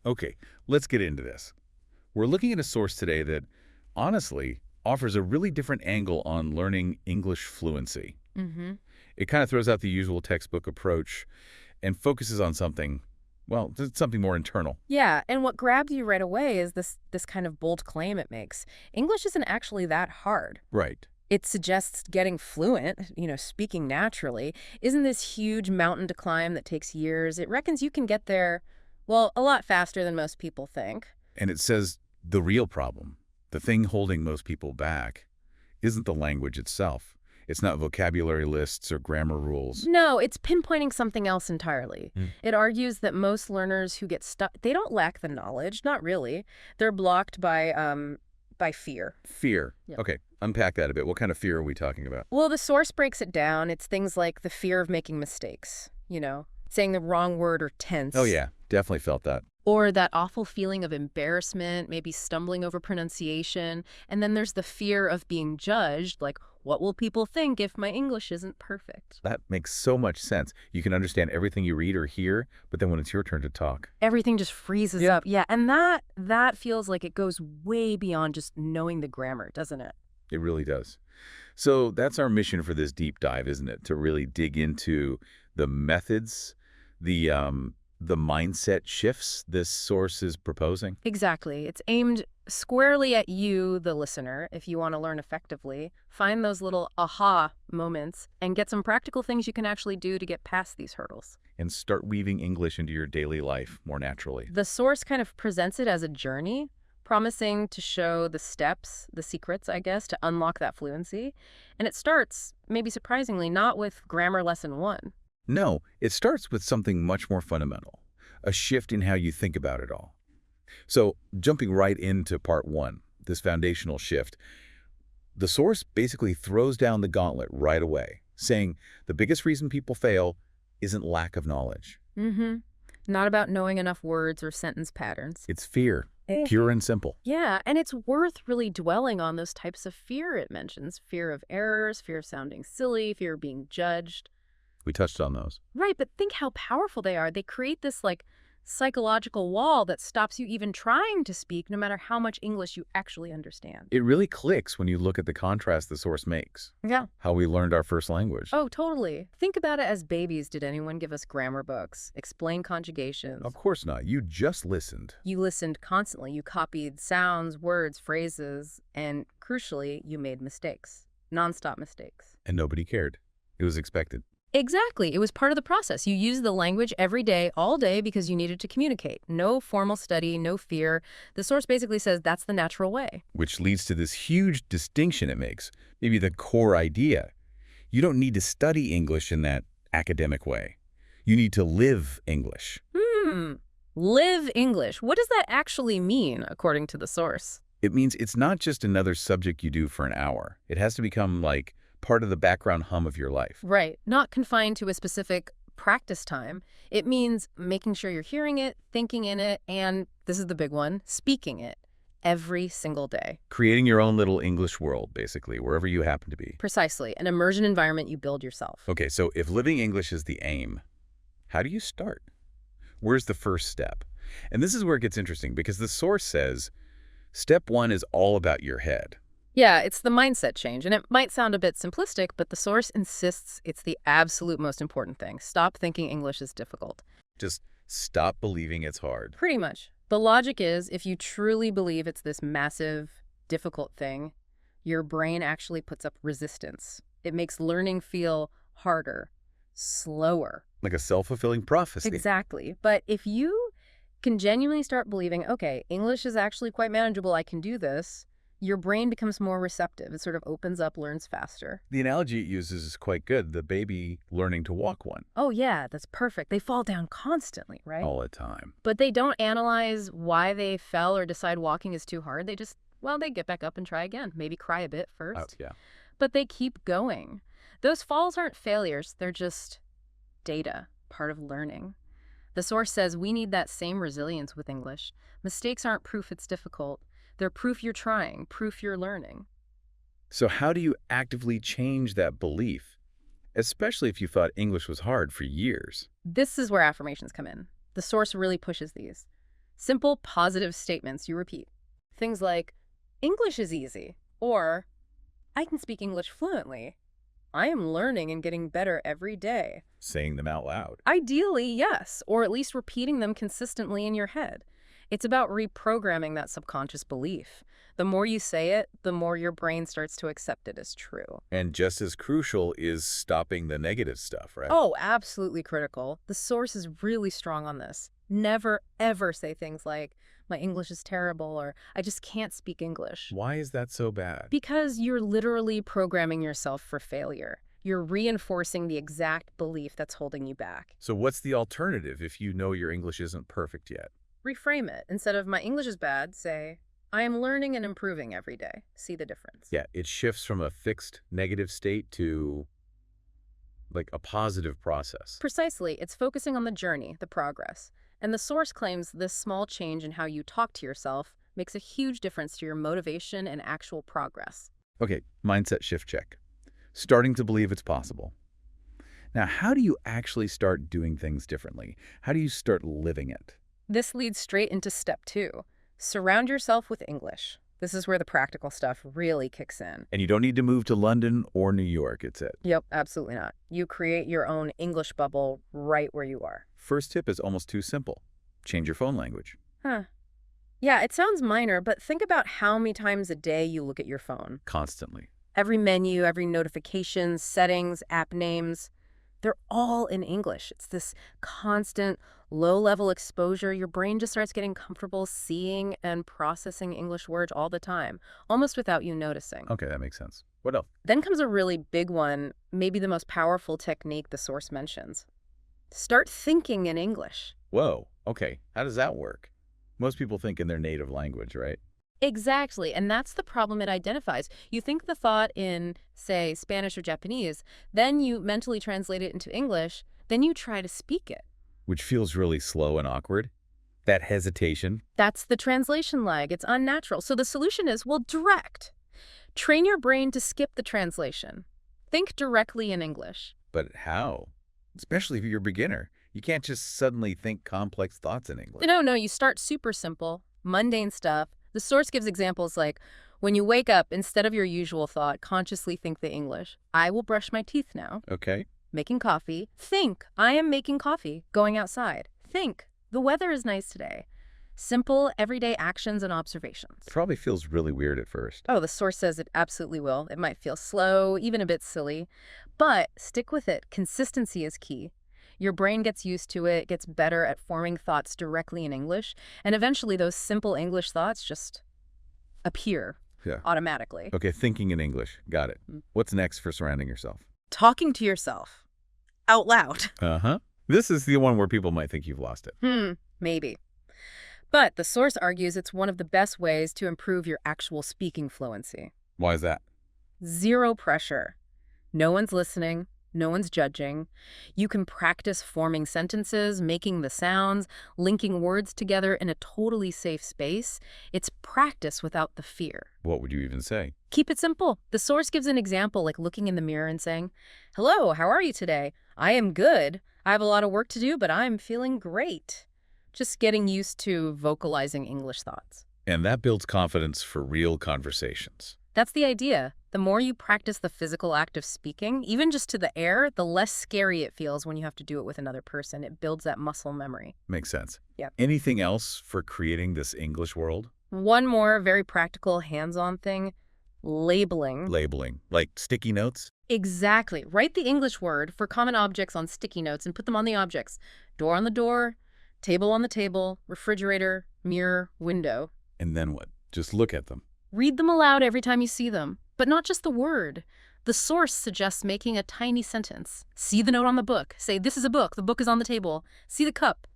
Okay, let's get into this. We're looking at a source today that, honestly, offers a really different angle on learning English fluency. Hmm. It kind of throws out the usual textbook approach and focuses on something, well, something more internal. Yeah, and what grabs you right away is this kind of bold claim it makes. English isn't actually that hard. Right. It suggests getting fluent, speaking naturally, isn't this huge mountain to climb that takes years. It reckons you can get there, well, a lot faster than most people think. And it says the real problem, the thing holding most people back, isn't the language itself. It's not vocabulary lists or grammar rules. No, it's pinpointing something else entirely. Hmm. It argues that most learners who get stuck, they don't lack the knowledge, not really. They're blocked by fear. Fear. Yeah. Okay, unpack that a bit. What kind of fear are we talking about? Well, the source breaks it down. It's things like the fear of making mistakes, saying the wrong word or tense. Oh yeah, definitely felt that. Or that awful feeling of embarrassment, maybe stumbling over pronunciation. And then there's the fear of being judged, like, what will people think if my English isn't perfect? That makes so much sense. You can understand everything you read or hear, but then when it's your turn to talk. Everything just freezes up. Yeah, and that feels like it goes way beyond just knowing the grammar, doesn't it? It really does. So that's our mission for this deep dive, isn't it? To really dig into the methods, the mindset shifts this source is proposing. Exactly. It's aimed squarely at you, the listener, if you want to learn effectively. Find those little aha moments and get some practical things you can actually do to get past these hurdles. And start weaving English into your daily life more naturally. The source kind of presents it as a journey, promising to show the steps, the secrets, I guess, to unlock that fluency. And it starts, maybe surprisingly, not with grammar lesson 1. No, it starts with something much more fundamental, a shift in how you think about it all. So jumping right into part 1, this foundational shift, the source basically throws down the gauntlet right away, saying the biggest reason people fail isn't lack of knowledge. Mm-hmm. Not about knowing enough words or sentence patterns. It's fear, pure and simple. Yeah, and it's worth really dwelling on those types of fear it mentions. Fear of errors, fear of sounding silly, fear of being judged. We touched on those. Right, but think how powerful they are. They create this, psychological wall that stops you even trying to speak, no matter how much English you actually understand. It really clicks when you look at the contrast the source makes, Yeah. how we learned our first language. Oh, totally. Think about it as babies. Did anyone give us grammar books, explain conjugations? Of course not. You just listened. You listened constantly. You copied sounds, words, phrases, and crucially, you made mistakes. Nonstop mistakes. And nobody cared. It was expected. Exactly. It was part of the process. You used the language every day, all day, because you needed to communicate. No formal study, no fear. The source basically says that's the natural way. Which leads to this huge distinction it makes, maybe the core idea. You don't need to study English in that academic way. You need to live English. Live English. What does that actually mean, according to the source? It means it's not just another subject you do for an hour. It has to become like part of the background hum of your life. Right. Not confined to a specific practice time. It means making sure you're hearing it, thinking in it, and, this is the big one, speaking it every single day. Creating your own little English world, basically, wherever you happen to be. Precisely. An immersion environment you build yourself. Okay, so if living English is the aim, how do you start? Where's the first step? And this is where it gets interesting because the source says, step 1 is all about your head. Yeah, it's the mindset change, and it might sound a bit simplistic, but the source insists it's the absolute most important thing. Stop thinking English is difficult. Just stop believing it's hard. Pretty much. The logic is, if you truly believe it's this massive, difficult thing, your brain actually puts up resistance. It makes learning feel harder, slower. Like a self-fulfilling prophecy. Exactly. But if you can genuinely start believing, okay, English is actually quite manageable, I can do this, your brain becomes more receptive. It sort of opens up, learns faster. The analogy it uses is quite good. The baby learning to walk one. Oh, yeah, that's perfect. They fall down constantly, right? All the time. But they don't analyze why they fell or decide walking is too hard. They just, they get back up and try again. Maybe cry a bit first. Oh, yeah. But they keep going. Those falls aren't failures. They're just data, part of learning. The source says we need that same resilience with English. Mistakes aren't proof it's difficult. They're proof you're trying, proof you're learning. So how do you actively change that belief, especially if you thought English was hard for years? This is where affirmations come in. The source really pushes these. Simple, positive statements you repeat. Things like, English is easy, or I can speak English fluently. I am learning and getting better every day. Saying them out loud. Ideally, yes, or at least repeating them consistently in your head. It's about reprogramming that subconscious belief. The more you say it, the more your brain starts to accept it as true. And just as crucial is stopping the negative stuff, right? Oh, absolutely critical. The source is really strong on this. Never, ever say things like, my English is terrible, or I just can't speak English. Why is that so bad? Because you're literally programming yourself for failure. You're reinforcing the exact belief that's holding you back. So what's the alternative if you know your English isn't perfect yet? Reframe it. Instead of my English is bad, say, I am learning and improving every day. See the difference. Yeah, it shifts from a fixed negative state to like a positive process. Precisely. It's focusing on the journey, the progress. And the source claims this small change in how you talk to yourself makes a huge difference to your motivation and actual progress. Okay, mindset shift check. Starting to believe it's possible. Now, how do you actually start doing things differently? How do you start living it? This leads straight into step 2. Surround yourself with English. This is where the practical stuff really kicks in. And you don't need to move to London or New York, it's it. Yep, absolutely not. You create your own English bubble right where you are. First tip is almost too simple. Change your phone language. Huh. Yeah, it sounds minor, but think about how many times a day you look at your phone. Constantly. Every menu, every notification, settings, app names, they're all in English. It's this constant, low-level exposure. Your brain just starts getting comfortable seeing and processing English words all the time, almost without you noticing. Okay, that makes sense. What else? Then comes a really big one, maybe the most powerful technique the source mentions. Start thinking in English. Whoa, okay. How does that work? Most people think in their native language, right? Exactly, and that's the problem it identifies. You think the thought in, say, Spanish or Japanese, then you mentally translate it into English, then you try to speak it. Which feels really slow and awkward. That hesitation. That's the translation lag. It's unnatural. So the solution is, well, direct. Train your brain to skip the translation. Think directly in English. But how? Especially if you're a beginner. You can't just suddenly think complex thoughts in English. No, you start super simple, mundane stuff. The source gives examples like, when you wake up, instead of your usual thought, consciously think the English. I will brush my teeth now. Okay. Making coffee. Think, I am making coffee. Going outside. Think, the weather is nice today. Simple, everyday actions and observations. Probably feels really weird at first. Oh, the source says it absolutely will. It might feel slow, even a bit silly. But stick with it. Consistency is key. Your brain gets used to it, gets better at forming thoughts directly in English, and eventually those simple English thoughts just appear automatically. Okay, thinking in English. Got it. What's next for surrounding yourself? Talking to yourself. Out loud. Uh-huh. This is the one where people might think you've lost it. Maybe. But the source argues it's one of the best ways to improve your actual speaking fluency. Why is that? Zero pressure. No one's listening. No one's judging. You can practice forming sentences, making the sounds, linking words together in a totally safe space. It's practice without the fear. What would you even say? Keep it simple. The source gives an example like looking in the mirror and saying, hello, how are you today? I am good. I have a lot of work to do, but I'm feeling great. Just getting used to vocalizing English thoughts. And that builds confidence for real conversations. That's the idea. The more you practice the physical act of speaking, even just to the air, the less scary it feels when you have to do it with another person. It builds that muscle memory. Makes sense. Yep. Anything else for creating this English world? One more very practical, hands-on thing, labeling. Labeling, like sticky notes? Exactly. Write the English word for common objects on sticky notes and put them on the objects. Door on the door, table on the table, refrigerator, mirror, window. And then what? Just look at them. Read them aloud every time you see them, but not just the word. The source suggests making a tiny sentence. See the note on the book. Say, this is a book. The book is on the table. See the cup.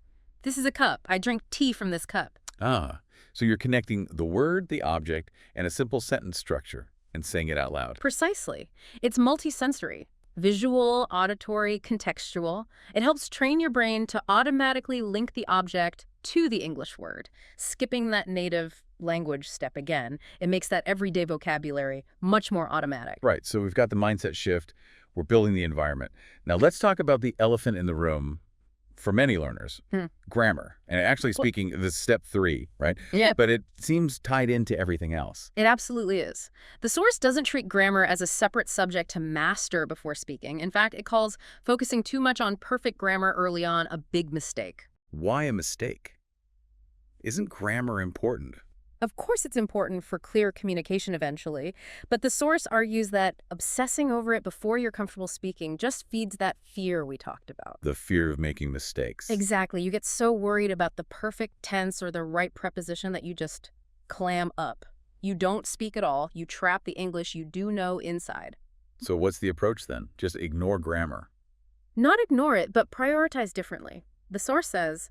This is a cup. I drink tea from this cup. Ah, so you're connecting the word, the object, and a simple sentence structure and saying it out loud. Precisely. It's multisensory. Visual, auditory, contextual. It helps train your brain to automatically link the object to the English word, skipping that native language step again. It makes that everyday vocabulary much more automatic. Right, so we've got the mindset shift. We're building the environment. Now let's talk about the elephant in the room, for many learners, grammar. And actually speaking, this is step 3, right? Yeah. But it seems tied into everything else. It absolutely is. The source doesn't treat grammar as a separate subject to master before speaking. In fact, it calls focusing too much on perfect grammar early on a big mistake. Why a mistake? Isn't grammar important? Of course it's important for clear communication eventually, but the source argues that obsessing over it before you're comfortable speaking just feeds that fear we talked about. The fear of making mistakes. Exactly. You get so worried about the perfect tense or the right preposition that you just clam up. You don't speak at all. You trap the English you do know inside. So what's the approach then? Just ignore grammar. Not ignore it, but prioritize differently. The source says,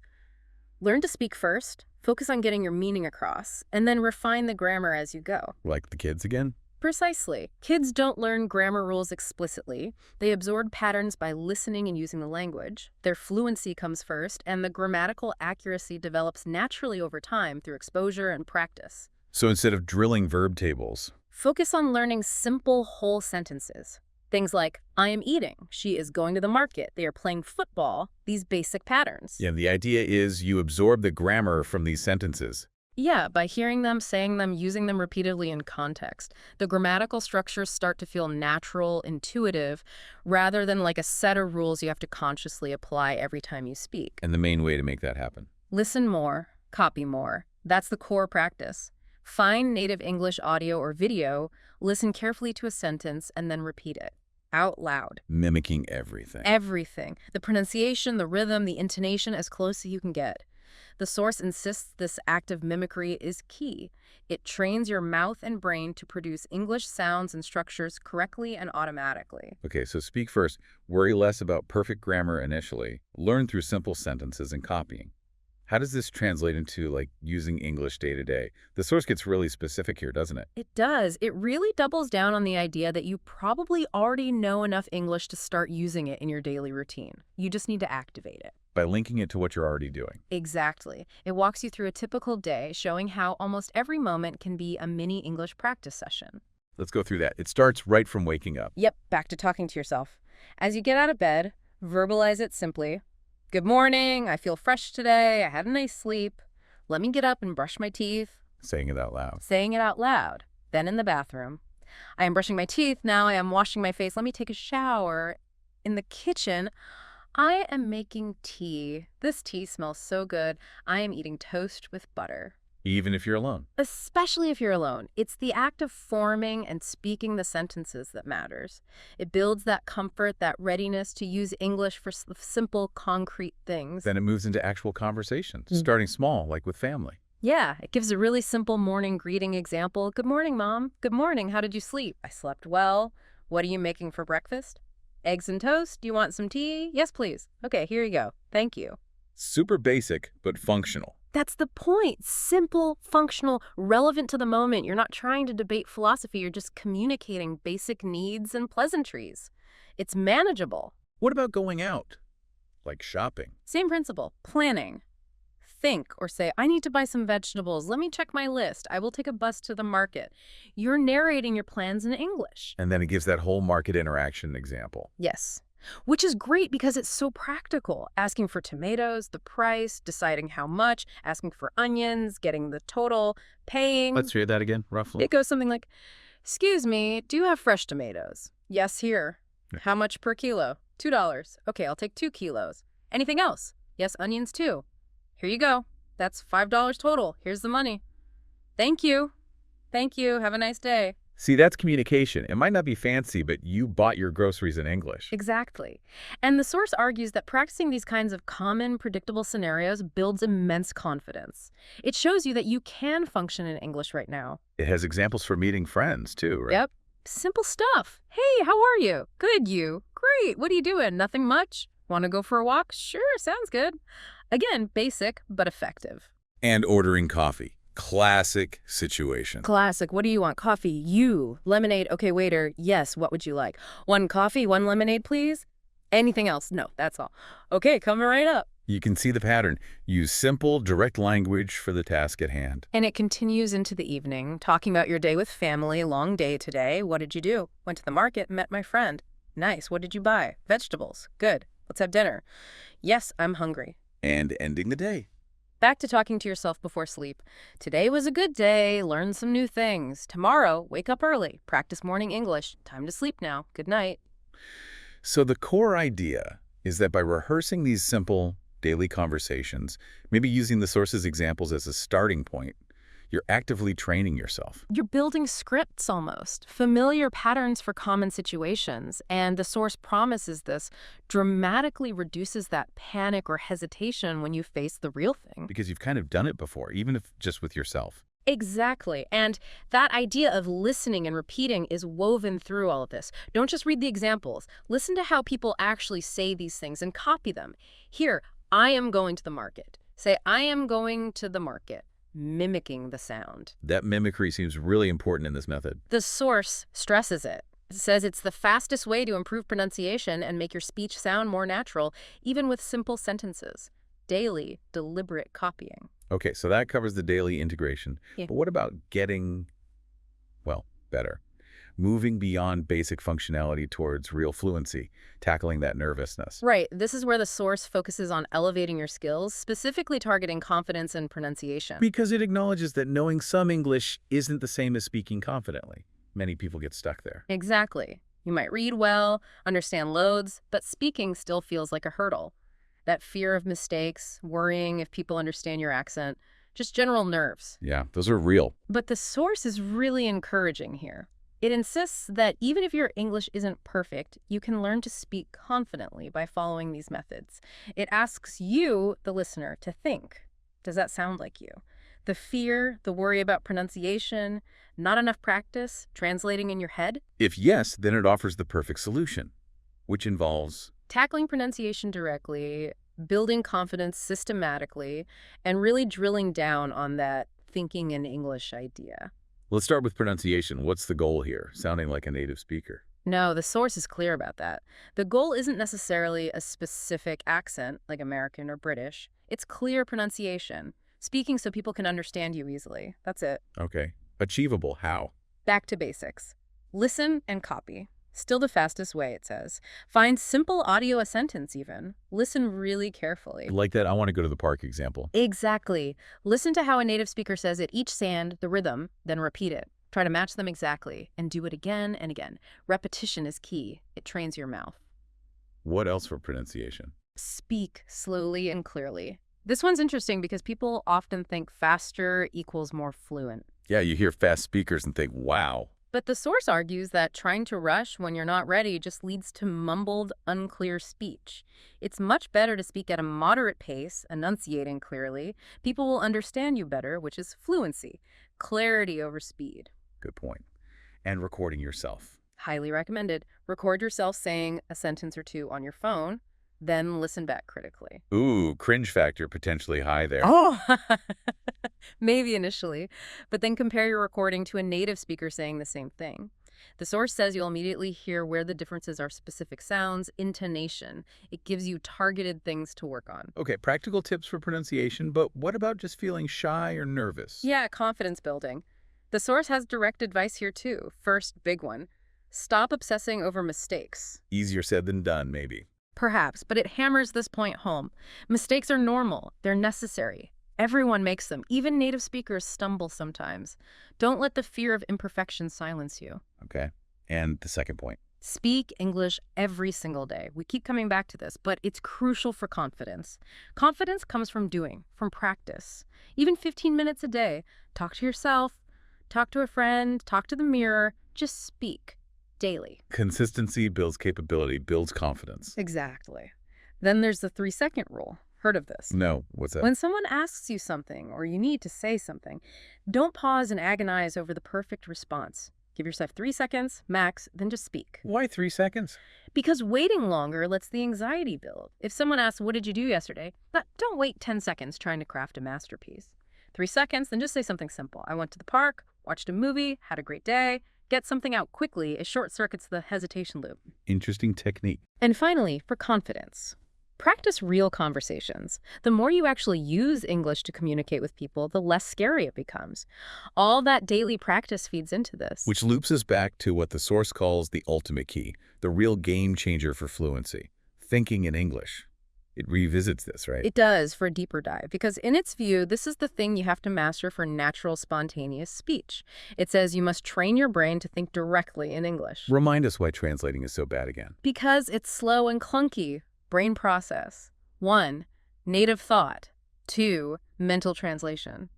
learn to speak first, focus on getting your meaning across, and then refine the grammar as you go. Like the kids again? Precisely. Kids don't learn grammar rules explicitly. They absorb patterns by listening and using the language. Their fluency comes first, and the grammatical accuracy develops naturally over time through exposure and practice. So instead of drilling verb tables, Focus on learning simple whole sentences. Things like, I am eating, she is going to the market, they are playing football, these basic patterns. yeah, the idea is you absorb the grammar from these sentences. Yeah, by hearing them, saying them, using them repeatedly in context, the grammatical structures start to feel natural, intuitive, rather than like a set of rules you have to consciously apply every time you speak. And the main way to make that happen. Listen more, copy more. That's the core practice. Find native English audio or video, listen carefully to a sentence, and then repeat it out loud. Mimicking everything. Everything. The pronunciation, the rhythm, the intonation, as close as you can get. The source insists this act of mimicry is key. It trains your mouth and brain to produce English sounds and structures correctly and automatically. Okay, so speak first. Worry less about perfect grammar initially. Learn through simple sentences and copying. How does this translate into, like, using English day to day? The source gets really specific here, doesn't it? It does. It really doubles down on the idea that you probably already know enough English to start using it in your daily routine. You just need to activate it. By linking it to what you're already doing. Exactly. It walks you through a typical day, showing how almost every moment can be a mini English practice session. Let's go through that. It starts right from waking up. Yep, back to talking to yourself. As you get out of bed, verbalize it simply. Good morning, I feel fresh today, I had a nice sleep. Let me get up and brush my teeth. Saying it out loud. Saying it out loud. Then in the bathroom. I am brushing my teeth, now I am washing my face, let me take a shower. In the kitchen, I am making tea. This tea smells so good. I am eating toast with butter. Even if you're alone. Especially if you're alone. It's the act of forming and speaking the sentences that matters. It builds that comfort, that readiness to use English for simple, concrete things. Then it moves into actual conversations, starting small, like with family. Yeah, it gives a really simple morning greeting example. Good morning, Mom. Good morning. How did you sleep? I slept well. What are you making for breakfast? Eggs and toast. Do you want some tea? Yes, please. Okay, here you go. Thank you. Super basic, but functional. That's the point. Simple, functional, relevant to the moment. You're not trying to debate philosophy. You're just communicating basic needs and pleasantries. It's manageable. What about going out? Like shopping? Same principle. Planning. Think or say, I need to buy some vegetables. Let me check my list. I will take a bus to the market. You're narrating your plans in English. And then it gives that whole market interaction example. Yes. Which is great because it's so practical. Asking for tomatoes, the price, deciding how much, asking for onions, getting the total, paying. Let's hear that again, roughly. It goes something like, excuse me, do you have fresh tomatoes? Yes, here. How much per kilo? $2. Okay, I'll take 2 kilos. Anything else? Yes, onions too. Here you go. That's $5 total. Here's the money. Thank you. Thank you. Have a nice day. See, that's communication. It might not be fancy, but you bought your groceries in English. Exactly. And the source argues that practicing these kinds of common, predictable scenarios builds immense confidence. It shows you that you can function in English right now. It has examples for meeting friends, too, right? Yep. Simple stuff. Hey, how are you? Good, you. Great. What are you doing? Nothing much? Want to go for a walk? Sure, sounds good. Again, basic, but effective. And ordering coffee. Classic situation. Classic. What do you want? Coffee. You. Lemonade. Okay, waiter. Yes, what would you like? 1 coffee, 1 lemonade, please? Anything else? No, that's all. Okay, coming right up. You can see the pattern. Use simple, direct language for the task at hand. And it continues into the evening, talking about your day with family. Long day today. What did you do? Went to the market, met my friend. Nice. What did you buy? Vegetables. Good. Let's have dinner. Yes, I'm hungry. And ending the day. Back to talking to yourself before sleep. Today was a good day. Learn some new things. Tomorrow, wake up early. Practice morning English. Time to sleep now. Good night. So the core idea is that by rehearsing these simple daily conversations, maybe using the source's examples as a starting point, you're actively training yourself. You're building scripts almost, familiar patterns for common situations, and the source promises this dramatically reduces that panic or hesitation when you face the real thing. Because you've kind of done it before, even if just with yourself. Exactly. And that idea of listening and repeating is woven through all of this. Don't just read the examples. Listen to how people actually say these things and copy them. Here, I am going to the market. Say, I am going to the market. Mimicking the sound. That mimicry seems really important in this method. The source stresses it. It says it's the fastest way to improve pronunciation and make your speech sound more natural, even with simple sentences. Daily, deliberate copying. Okay, so that covers the daily integration. Yeah. But what about getting, well, better? Moving beyond basic functionality towards real fluency, tackling that nervousness. Right. This is where the source focuses on elevating your skills, specifically targeting confidence and pronunciation. Because it acknowledges that knowing some English isn't the same as speaking confidently. Many people get stuck there. Exactly. You might read well, understand loads, but speaking still feels like a hurdle. That fear of mistakes, worrying if people understand your accent, just general nerves. Yeah, those are real. But the source is really encouraging here. It insists that even if your English isn't perfect, you can learn to speak confidently by following these methods. It asks you, the listener, to think. Does that sound like you? The fear, the worry about pronunciation, not enough practice, translating in your head? If yes, then it offers the perfect solution, which involves Tackling pronunciation directly, building confidence systematically, and really drilling down on that thinking in English idea. Let's start with pronunciation. What's the goal here? Sounding like a native speaker. No, the source is clear about that. The goal isn't necessarily a specific accent, like American or British. It's clear pronunciation, speaking so people can understand you easily. That's it. Okay. Achievable. How? Back to basics. Listen and copy. Still the fastest way, it says. Find simple audio a sentence even. Listen really carefully. Like that I want to go to the park example. Exactly. Listen to how a native speaker says it each sound, the rhythm, then repeat it. Try to match them exactly, and do it again and again. Repetition is key. It trains your mouth. What else for pronunciation? Speak slowly and clearly. This one's interesting because people often think faster equals more fluent. Yeah, you hear fast speakers and think, wow. But the source argues that trying to rush when you're not ready just leads to mumbled, unclear speech. It's much better to speak at a moderate pace, enunciating clearly. People will understand you better, which is fluency. Clarity over speed. Good point. And recording yourself. Highly recommended. Record yourself saying a sentence or two on your phone, then listen back critically. Ooh, cringe factor potentially high there. Oh, maybe initially, but then compare your recording to a native speaker saying the same thing. The source says you'll immediately hear where the differences are specific sounds, intonation. It gives you targeted things to work on. Okay, practical tips for pronunciation, but what about just feeling shy or nervous? Yeah, confidence building. The source has direct advice here too. First, big one. Stop obsessing over mistakes. Easier said than done, maybe. Perhaps, but it hammers this point home. Mistakes are normal. They're necessary. Everyone makes them. Even native speakers stumble sometimes. Don't let the fear of imperfection silence you. Okay. And the second point. Speak English every single day. We keep coming back to this, but it's crucial for confidence. Confidence comes from doing, from practice. Even 15 minutes a day. Talk to yourself, talk to a friend, talk to the mirror. Just speak. Daily. Consistency builds capability, builds confidence. Exactly. Then there's the 3-second rule. Heard of this? No, what's that? When someone asks you something or you need to say something, don't pause and agonize over the perfect response. Give yourself 3 seconds, max, then just speak. Why 3 seconds? Because waiting longer lets the anxiety build. If someone asks, what did you do yesterday? Don't wait 10 seconds trying to craft a masterpiece. 3 seconds, then just say something simple. I went to the park, watched a movie, had a great day. Get something out quickly. It short circuits the hesitation loop. Interesting technique. And finally, for confidence. Practice real conversations. The more you actually use English to communicate with people, the less scary it becomes. All that daily practice feeds into this. Which loops us back to what the source calls the ultimate key, the real game changer for fluency. Thinking in English. It revisits this, right? It does for a deeper dive, because in its view, this is the thing you have to master for natural, spontaneous speech. It says you must train your brain to think directly in English. Remind us why translating is so bad again. Because it's slow and clunky. Brain process. 1. Native thought. 2. Mental translation.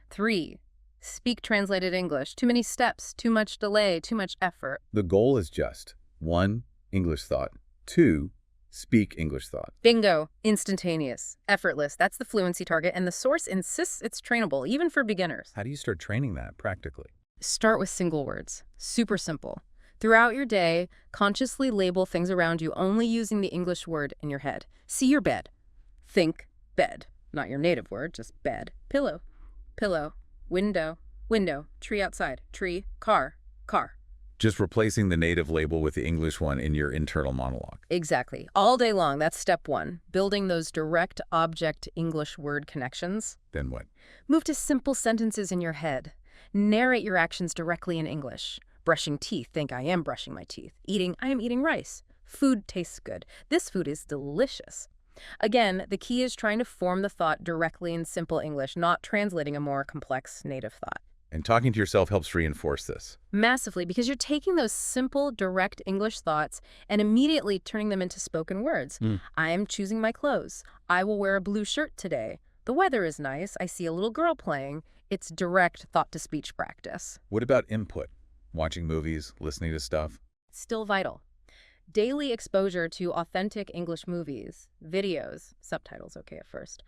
3. Speak translated English. Too many steps, too much delay, too much effort. The goal is just 1. English thought. 2. Speak English thought. Bingo. Instantaneous. Effortless. That's the fluency target, and the source insists it's trainable, even for beginners. How do you start training that practically? Start with single words. Super simple. Throughout your day, consciously label things around you only using the English word in your head. See your bed. Think bed. Not your native word, just bed. Pillow. Pillow. Window. Window. Tree outside. Tree. Car. Car. Just replacing the native label with the English one in your internal monologue. Exactly. All day long. That's step 1. Building those direct object English word connections. Then what? Move to simple sentences in your head. Narrate your actions directly in English. Brushing teeth. Think, I am brushing my teeth. Eating. I am eating rice. Food tastes good. This food is delicious. Again, the key is trying to form the thought directly in simple English, not translating a more complex native thought. And talking to yourself helps reinforce this. Massively, because you're taking those simple, direct English thoughts and immediately turning them into spoken words. I am choosing my clothes. I will wear a blue shirt today. The weather is nice. I see a little girl playing. It's direct thought-to-speech practice. What about input? Watching movies, listening to stuff? Still vital. Daily exposure to authentic English movies, videos, subtitles okay at first,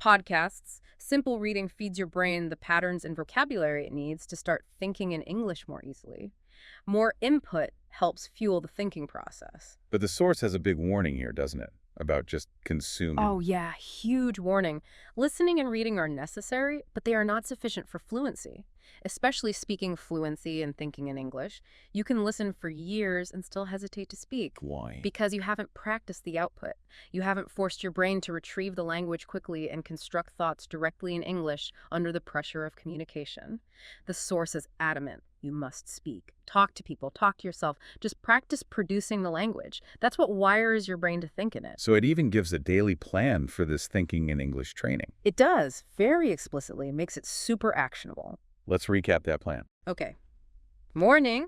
podcasts, simple reading feeds your brain the patterns and vocabulary it needs to start thinking in English more easily. More input helps fuel the thinking process. But the source has a big warning here, doesn't it? About just consuming. Oh yeah, huge warning. Listening and reading are necessary, but they are not sufficient for fluency. Especially speaking fluency and thinking in English, you can listen for years and still hesitate to speak. Why? Because you haven't practiced the output. You haven't forced your brain to retrieve the language quickly and construct thoughts directly in English under the pressure of communication. The source is adamant. You must speak. Talk to people. Talk to yourself. Just practice producing the language. That's what wires your brain to think in it. So it even gives a daily plan for this thinking in English training. It does, very explicitly. Makes it super actionable. Let's recap that plan. Okay. Morning.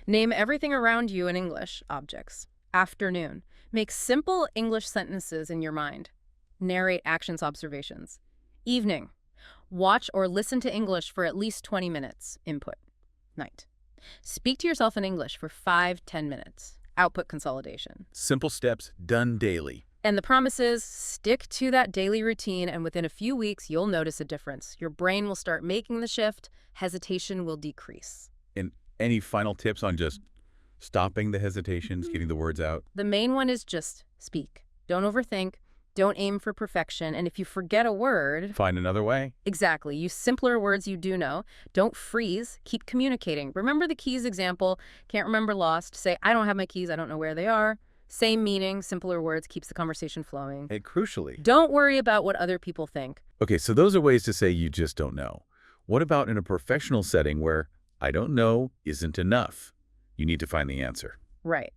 Name everything around you in English objects. Afternoon. Make simple English sentences in your mind. Narrate actions, observations. Evening. Watch or listen to English for at least 20 minutes. Input. Night. Speak to yourself in English for 5-10 minutes. Output consolidation. Simple steps done daily. And the promise is, stick to that daily routine, and within a few weeks, you'll notice a difference. Your brain will start making the shift. Hesitation will decrease. And any final tips on just stopping the hesitations, getting the words out? The main one is just speak. Don't overthink. Don't aim for perfection. And if you forget a word... Find another way. Exactly. Use simpler words you do know. Don't freeze. Keep communicating. Remember the keys example. Can't remember lost. Say, I don't have my keys. I don't know where they are. Same meaning, simpler words, keeps the conversation flowing. And crucially... Don't worry about what other people think. Okay, so those are ways to say you just don't know. What about in a professional setting where I don't know isn't enough? You need to find the answer. Right.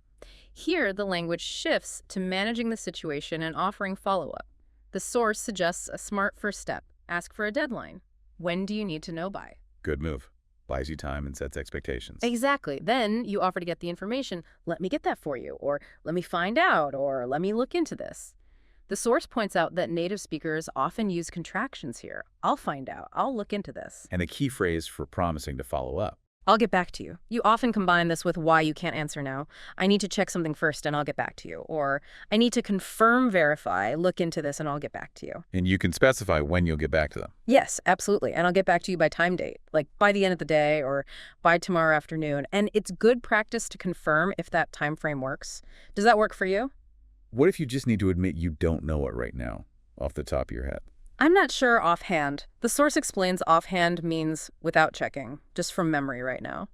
Here, the language shifts to managing the situation and offering follow-up. The source suggests a smart first step. Ask for a deadline. When do you need to know by? Good move. Buys you time and sets expectations. Exactly. Then you offer to get the information. Let me get that for you, or let me find out, or let me look into this. The source points out that native speakers often use contractions here. I'll find out. I'll look into this. And a key phrase for promising to follow up. I'll get back to you. You often combine this with why you can't answer now. I need to check something first and I'll get back to you. Or I need to confirm, verify, look into this and I'll get back to you. And you can specify when you'll get back to them. Yes, absolutely. And I'll get back to you by time date, like by the end of the day or by tomorrow afternoon. And it's good practice to confirm if that time frame works. Does that work for you? What if you just need to admit you don't know it right now, off the top of your head? I'm not sure offhand. The source explains offhand means without checking, just from memory right now.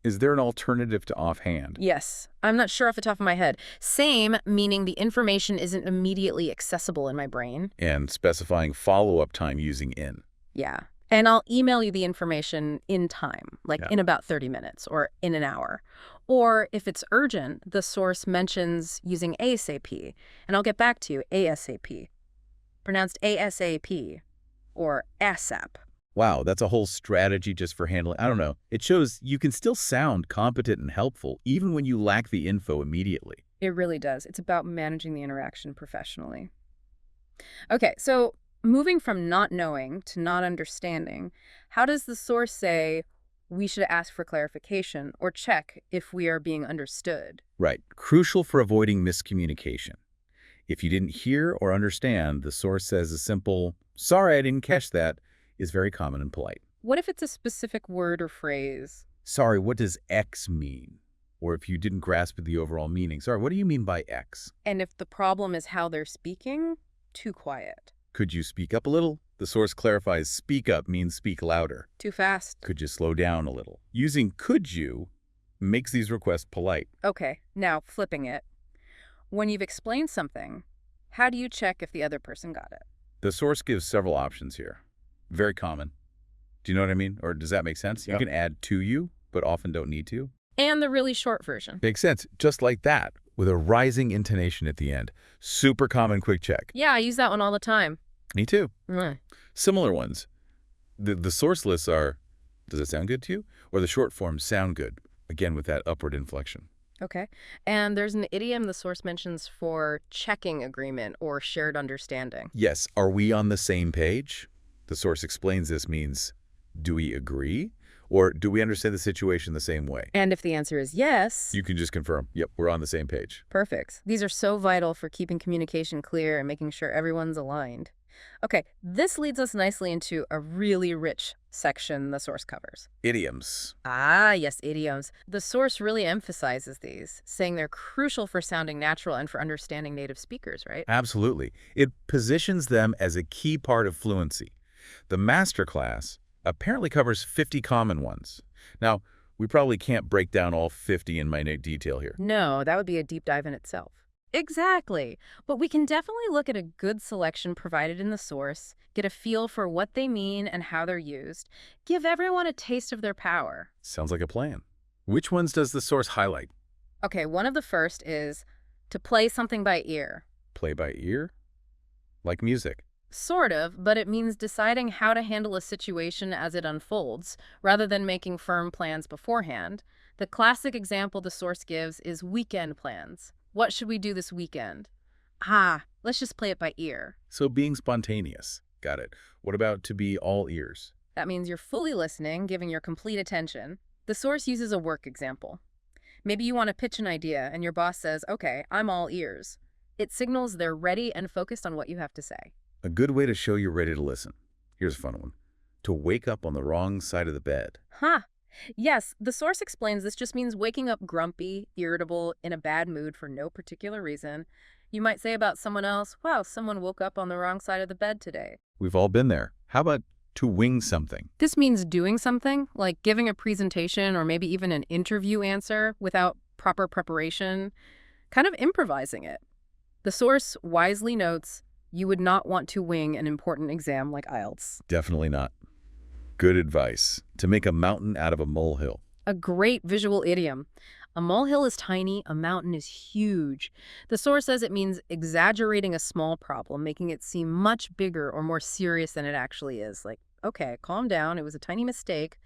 Is there an alternative to offhand? Yes. I'm not sure off the top of my head. Same, meaning the information isn't immediately accessible in my brain. And specifying follow-up time using in. Yeah. And I'll email you the information in time, like in about 30 minutes or in an hour. Or if it's urgent, the source mentions using ASAP, and I'll get back to you, ASAP. Pronounced ASAP or ASAP. Wow, that's a whole strategy just for handling. I don't know. It shows you can still sound competent and helpful even when you lack the info immediately. It really does. It's about managing the interaction professionally. Okay, so moving from not knowing to not understanding, how does the source say we should ask for clarification or check if we are being understood? Right. Crucial for avoiding miscommunication. If you didn't hear or understand, the source says a simple, "Sorry, I didn't catch that," is very common and polite. What if it's a specific word or phrase? "Sorry, what does X mean?" Or if you didn't grasp the overall meaning, "Sorry, what do you mean by X?" And if the problem is how they're speaking, too quiet. Could you speak up a little? The source clarifies speak up means speak louder. Too fast. Could you slow down a little? Using could you makes these requests polite. Okay, now flipping it. When you've explained something, how do you check if the other person got it? The source gives several options here. Very common. Do you know what I mean? Or does that make sense? Yep. You can add to you, but often don't need to. And the really short version. Makes sense. Just like that, with a rising intonation at the end. Super common quick check. Yeah, I use that one all the time. Me too. Mm. Similar ones. The source lists are, does it sound good to you? Or the short forms sound good, again with that upward inflection. Okay. And there's an idiom the source mentions for checking agreement or shared understanding. Yes, are we on the same page? The source explains this means, do we agree? Or do we understand the situation the same way? And if the answer is yes, You can just confirm, yep, we're on the same page. perfect. These are so vital for keeping communication clear and making sure everyone's aligned. Okay, this leads us nicely into a really rich section the source covers. Idioms. Ah, yes, idioms. The source really emphasizes these, saying they're crucial for sounding natural and for understanding native speakers, right? Absolutely. It positions them as a key part of fluency. The masterclass apparently covers 50 common ones. Now, we probably can't break down all 50 in minute detail here. No, that would be a deep dive in itself. Exactly. But we can definitely look at a good selection provided in the source, get a feel for what they mean and how they're used, give everyone a taste of their power. Sounds like a plan. Which ones does the source highlight? Okay, one of the first is to play something by ear. Play by ear? Like music. Sort of, but it means deciding how to handle a situation as it unfolds, rather than making firm plans beforehand. The classic example the source gives is weekend plans. What should we do this weekend? Let's just play it by ear. So being spontaneous. Got it. What about to be all ears? That means you're fully listening, giving your complete attention. The source uses a work example. Maybe you want to pitch an idea and your boss says, "Okay, I'm all ears." It signals they're ready and focused on what you have to say. A good way to show you're ready to listen. Here's a fun one. To wake up on the wrong side of the bed. Yes, the source explains this just means waking up grumpy, irritable, in a bad mood for no particular reason. You might say about someone else, "Wow, someone woke up on the wrong side of the bed today." We've all been there. How about to wing something? This means doing something, like giving a presentation or maybe even an interview answer without proper preparation, kind of improvising it. The source wisely notes you would not want to wing an important exam like IELTS. Definitely not. Good advice. To make a mountain out of a molehill. A great visual idiom. A molehill is tiny, a mountain is huge. The source says it means exaggerating a small problem, making it seem much bigger or more serious than it actually is. Like, okay, calm down, it was a tiny mistake.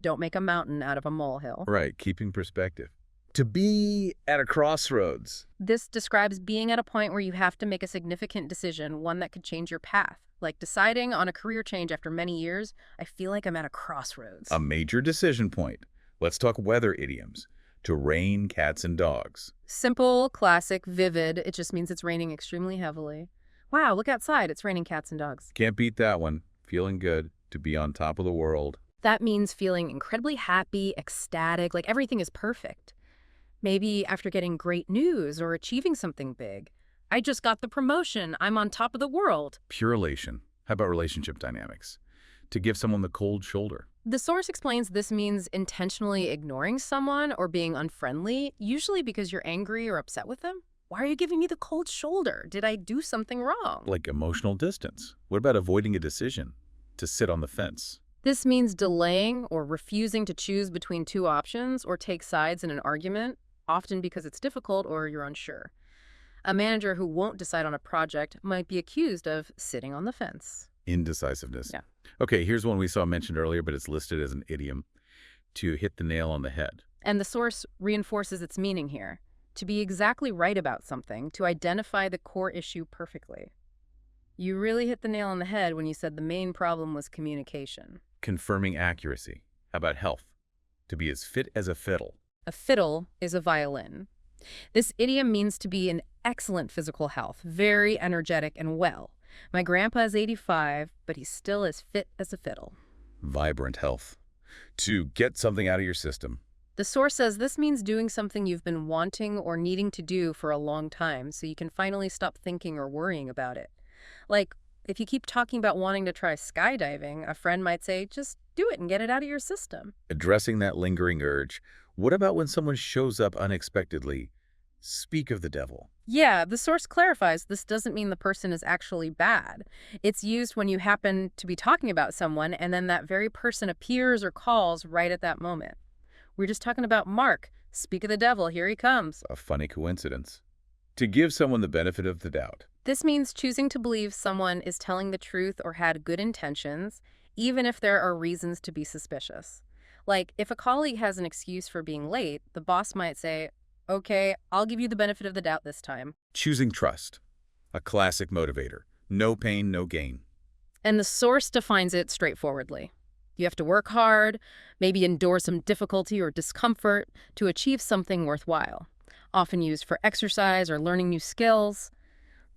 Don't make a mountain out of a molehill. Right, keeping perspective. To be at a crossroads. This describes being at a point where you have to make a significant decision, one that could change your path. Like deciding on a career change after many years, I feel like I'm at a crossroads. A major decision point. Let's talk weather idioms. To rain cats and dogs. Simple, classic, vivid. It just means it's raining extremely heavily. Wow, look outside. It's raining cats and dogs. Can't beat that one. Feeling good. To be on top of the world. That means feeling incredibly happy, ecstatic, like everything is perfect. Maybe after getting great news or achieving something big. I just got the promotion. I'm on top of the world. Pure elation. How about relationship dynamics? To give someone the cold shoulder. The source explains this means intentionally ignoring someone or being unfriendly, usually because you're angry or upset with them. Why are you giving me the cold shoulder? Did I do something wrong? Like emotional distance. What about avoiding a decision? To sit on the fence. This means delaying or refusing to choose between two options or take sides in an argument, often because it's difficult or you're unsure. A manager who won't decide on a project might be accused of sitting on the fence. Indecisiveness. Yeah. Okay, here's one we saw mentioned earlier, but it's listed as an idiom: to hit the nail on the head. And the source reinforces its meaning here: to be exactly right about something, to identify the core issue perfectly. You really hit the nail on the head when you said the main problem was communication. Confirming accuracy. How about health? To be as fit as a fiddle. A fiddle is a violin. This idiom means to be in excellent physical health, very energetic and well. My grandpa is 85, but he's still as fit as a fiddle. Vibrant health. To get something out of your system. The source says this means doing something you've been wanting or needing to do for a long time so you can finally stop thinking or worrying about it. Like, if you keep talking about wanting to try skydiving, a friend might say, just do it and get it out of your system. Addressing that lingering urge. What about when someone shows up unexpectedly? Speak of the devil. Yeah, the source clarifies this doesn't mean the person is actually bad. It's used when you happen to be talking about someone and then that very person appears or calls right at that moment. We're just talking about Mark. Speak of the devil, here he comes. A funny coincidence. To give someone the benefit of the doubt. This means choosing to believe someone is telling the truth or had good intentions, even if there are reasons to be suspicious. Like, if a colleague has an excuse for being late, the boss might say, okay, I'll give you the benefit of the doubt this time. Choosing trust. A classic motivator. No pain, no gain. And the source defines it straightforwardly. You have to work hard, maybe endure some difficulty or discomfort to achieve something worthwhile. Often used for exercise or learning new skills.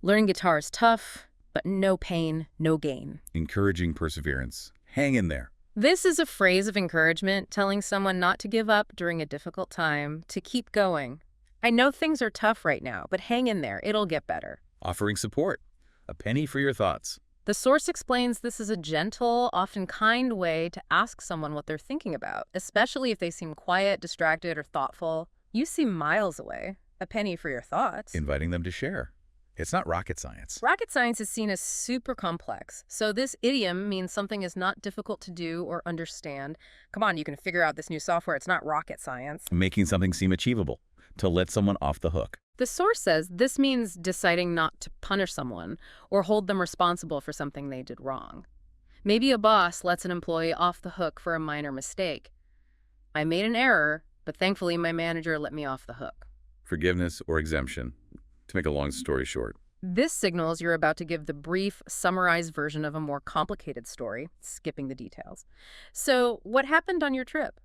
Learning guitar is tough, but no pain, no gain. Encouraging perseverance. Hang in there. This is a phrase of encouragement telling someone not to give up during a difficult time, to keep going. I know things are tough right now, but hang in there. It'll get better. Offering support. A penny for your thoughts. The source explains this is a gentle, often kind way to ask someone what they're thinking about, especially if they seem quiet, distracted, or thoughtful. You seem miles away. A penny for your thoughts. Inviting them to share. It's not rocket science. Rocket science is seen as super complex, so this idiom means something is not difficult to do or understand. Come on, you can figure out this new software. It's not rocket science. Making something seem achievable. To let someone off the hook. The source says this means deciding not to punish someone or hold them responsible for something they did wrong. Maybe a boss lets an employee off the hook for a minor mistake. I made an error, but thankfully my manager let me off the hook. Forgiveness or exemption. To make a long story short. This signals you're about to give the brief, summarized version of a more complicated story, skipping the details. So, what happened on your trip?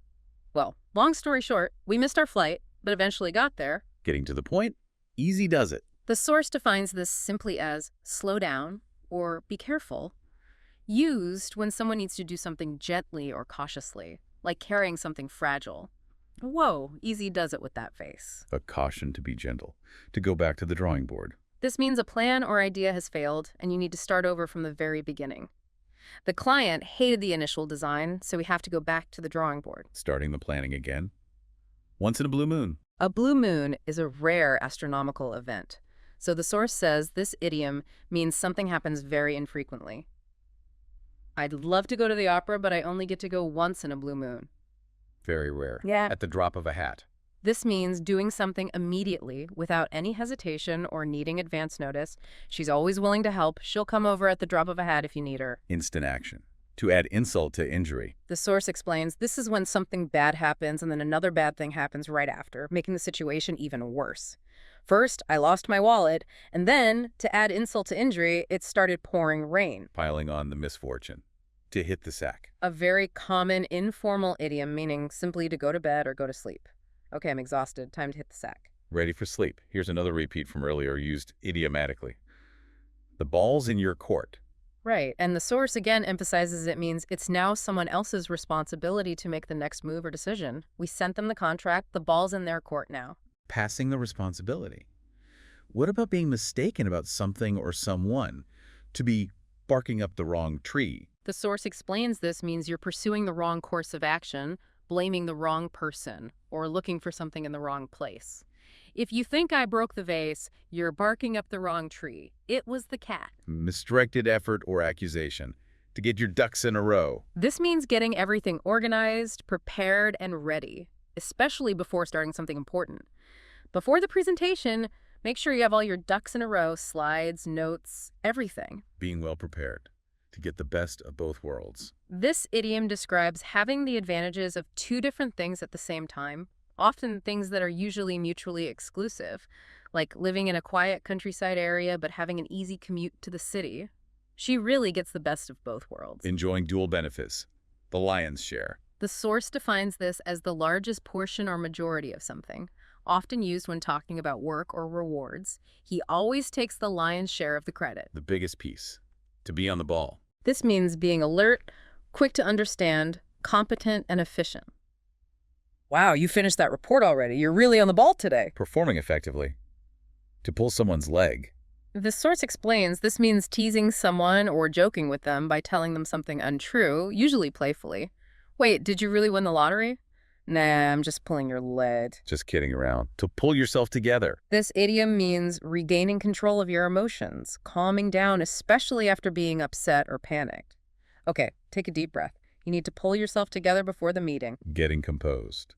Well, long story short, we missed our flight, but eventually got there. Getting to the point, easy does it. The source defines this simply as slow down or be careful, used when someone needs to do something gently or cautiously, like carrying something fragile. Whoa, easy does it with that face. A caution to be gentle. To go back to the drawing board. This means a plan or idea has failed and you need to start over from the very beginning. The client hated the initial design, so we have to go back to the drawing board. Starting the planning again. Once in a blue moon. A blue moon is a rare astronomical event, so the source says this idiom means something happens very infrequently. I'd love to go to the opera, but I only get to go once in a blue moon. Very rare. Yeah. At the drop of a hat. This means doing something immediately without any hesitation or needing advance notice. She's always willing to help. She'll come over at the drop of a hat if you need her. Instant action. To add insult to injury. The source explains this is when something bad happens and then another bad thing happens right after, making the situation even worse. First, I lost my wallet, and then, to add insult to injury, it started pouring rain. Piling on the misfortune. To hit the sack. A very common informal idiom meaning simply to go to bed or go to sleep. Okay, I'm exhausted. Time to hit the sack. Ready for sleep. Here's another repeat from earlier used idiomatically. The ball's in your court. Right, and the source again emphasizes it means it's now someone else's responsibility to make the next move or decision. We sent them the contract, the ball's in their court now. Passing the responsibility. What about being mistaken about something or someone? To be barking up the wrong tree. The source explains this means you're pursuing the wrong course of action, blaming the wrong person, or looking for something in the wrong place. If you think I broke the vase, you're barking up the wrong tree. It was the cat. Misdirected effort or accusation. to get your ducks in a row. This means getting everything organized, prepared, and ready, especially before starting something important. Before the presentation, make sure you have all your ducks in a row, slides, notes, everything. Being well prepared to get the best of both worlds. This idiom describes having the advantages of two different things at the same time, often things that are usually mutually exclusive, like living in a quiet countryside area but having an easy commute to the city. She really gets the best of both worlds. Enjoying dual benefits, the lion's share. The source defines this as the largest portion or majority of something, often used when talking about work or rewards. He always takes the lion's share of the credit. The biggest piece, to be on the ball. This means being alert, quick to understand, competent, and efficient. Wow, you finished that report already. You're really on the ball today. Performing effectively. To pull someone's leg. The source explains this means teasing someone or joking with them by telling them something untrue, usually playfully. Wait, did you really win the lottery? Nah, I'm just pulling your leg. Just kidding around. To pull yourself together. This idiom means regaining control of your emotions, calming down, especially after being upset or panicked. Okay, take a deep breath. You need to pull yourself together before the meeting. Getting composed.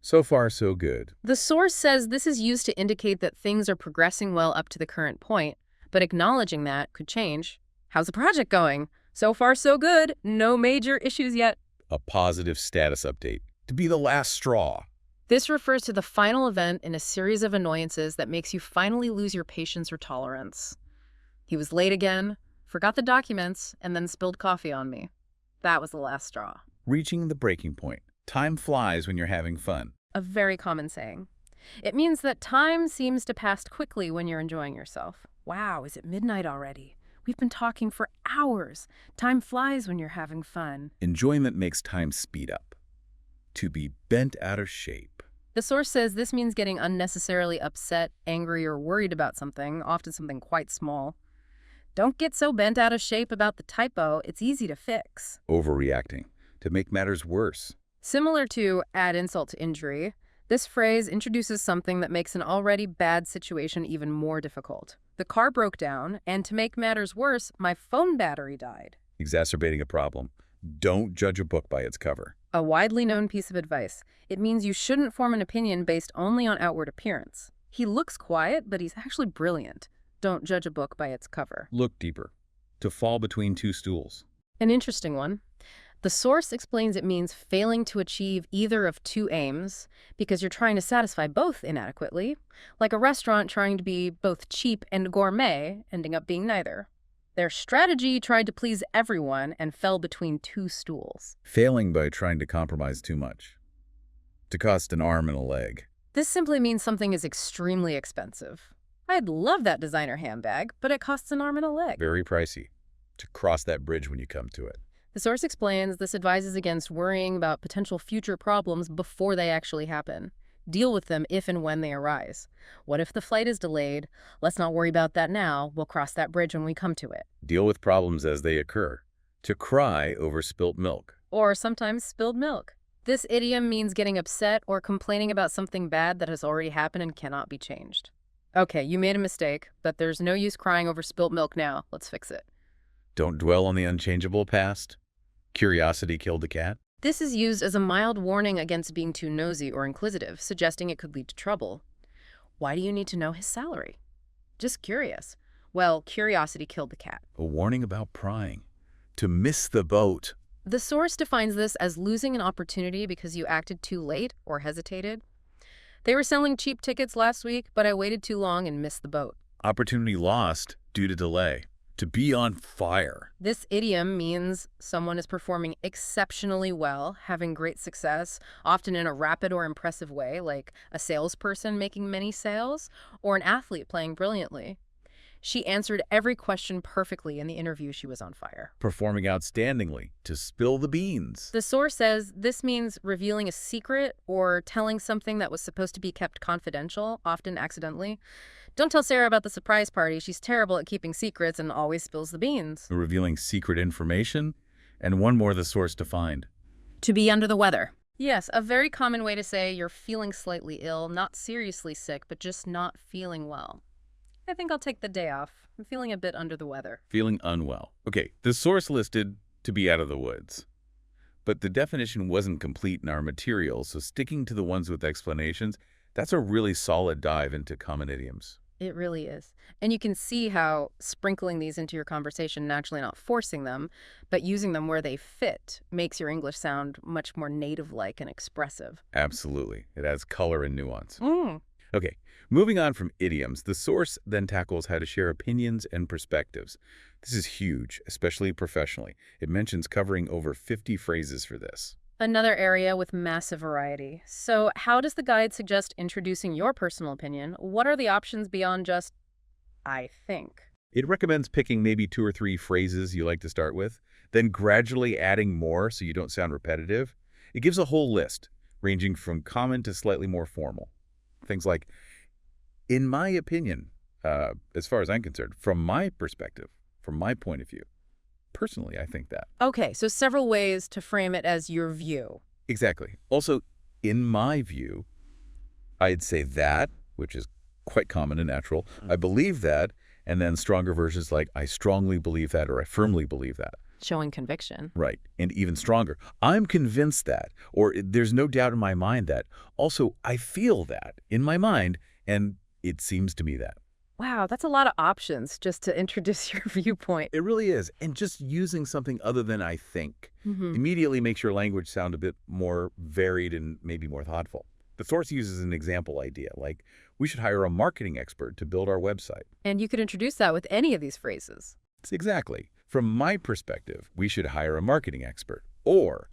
So far, so good. The source says this is used to indicate that things are progressing well up to the current point, but acknowledging that could change. How's the project going? So far, so good. No major issues yet. A positive status update. To be the last straw. This refers to the final event in a series of annoyances that makes you finally lose your patience or tolerance. He was late again, forgot the documents, and then spilled coffee on me. That was the last straw. Reaching the breaking point. Time flies when you're having fun. A very common saying. It means that time seems to pass quickly when you're enjoying yourself. Wow, is it midnight already? We've been talking for hours. Time flies when you're having fun. Enjoyment makes time speed up. To be bent out of shape. The source says this means getting unnecessarily upset, angry, or worried about something, often something quite small. Don't get so bent out of shape about the typo. It's easy to fix. Overreacting. To make matters worse. Similar to add insult to injury, this phrase introduces something that makes an already bad situation even more difficult. The car broke down, and to make matters worse, my phone battery died. Exacerbating a problem. Don't judge a book by its cover. A widely known piece of advice. It means you shouldn't form an opinion based only on outward appearance. He looks quiet, but he's actually brilliant. Don't judge a book by its cover. Look deeper. To fall between two stools. An interesting one. The source explains it means failing to achieve either of two aims because you're trying to satisfy both inadequately, like a restaurant trying to be both cheap and gourmet, ending up being neither. Their strategy tried to please everyone and fell between two stools. Failing by trying to compromise too much. To cost an arm and a leg. This simply means something is extremely expensive. I'd love that designer handbag, but it costs an arm and a leg. Very pricey. To cross that bridge when you come to it. The source explains this advises against worrying about potential future problems before they actually happen. Deal with them if and when they arise. What if the flight is delayed? Let's not worry about that now. We'll cross that bridge when we come to it. Deal with problems as they occur. To cry over spilt milk. Or sometimes spilled milk. This idiom means getting upset or complaining about something bad that has already happened and cannot be changed. Okay, you made a mistake, but there's no use crying over spilt milk now. Let's fix it. Don't dwell on the unchangeable past. Curiosity killed the cat. This is used as a mild warning against being too nosy or inquisitive, suggesting it could lead to trouble. Why do you need to know his salary? Just curious. Well, curiosity killed the cat. A warning about prying. To miss the boat. The source defines this as losing an opportunity because you acted too late or hesitated. They were selling cheap tickets last week, but I waited too long and missed the boat. Opportunity lost due to delay. To be on fire. This idiom means someone is performing exceptionally well, having great success, often in a rapid or impressive way, like a salesperson making many sales, or an athlete playing brilliantly. She answered every question perfectly in the interview. She was on fire. Performing outstandingly. To spill the beans. The source says this means revealing a secret or telling something that was supposed to be kept confidential, often accidentally. Don't tell Sarah about the surprise party. She's terrible at keeping secrets and always spills the beans. Revealing secret information. And one more the source defined. To be under the weather. Yes, a very common way to say you're feeling slightly ill, not seriously sick, but just not feeling well. I think I'll take the day off. I'm feeling a bit under the weather. Feeling unwell. Okay, the source listed to be out of the woods. But the definition wasn't complete in our material, so sticking to the ones with explanations, that's a really solid dive into common idioms. It really is. And you can see how sprinkling these into your conversation, naturally not forcing them, but using them where they fit, makes your English sound much more native-like and expressive. Absolutely. It adds color and nuance. Mm. Okay, moving on from idioms, the source then tackles how to share opinions and perspectives. This is huge, especially professionally. It mentions covering over 50 phrases for this. Another area with massive variety. So how does the guide suggest introducing your personal opinion? What are the options beyond just, I think? It recommends picking maybe 2 or 3 phrases you like to start with, then gradually adding more so you don't sound repetitive. It gives a whole list, ranging from common to slightly more formal. Things like, in my opinion, as far as I'm concerned, from my perspective, from my point of view. Personally, I think that. Okay, so several ways to frame it as your view. Exactly. Also, in my view, I'd say that, which is quite common and natural. I believe that, and then stronger versions like I strongly believe that or I firmly believe that. Showing conviction. Right. And even stronger. I'm convinced that, or there's no doubt in my mind that. Also, I feel that in my mind, and it seems to me that. Wow, that's a lot of options just to introduce your viewpoint. It really is. And just using something other than I think immediately makes your language sound a bit more varied and maybe more thoughtful. The source uses an example idea, like, we should hire a marketing expert to build our website. And you could introduce that with any of these phrases. Exactly. From my perspective, we should hire a marketing expert. Or,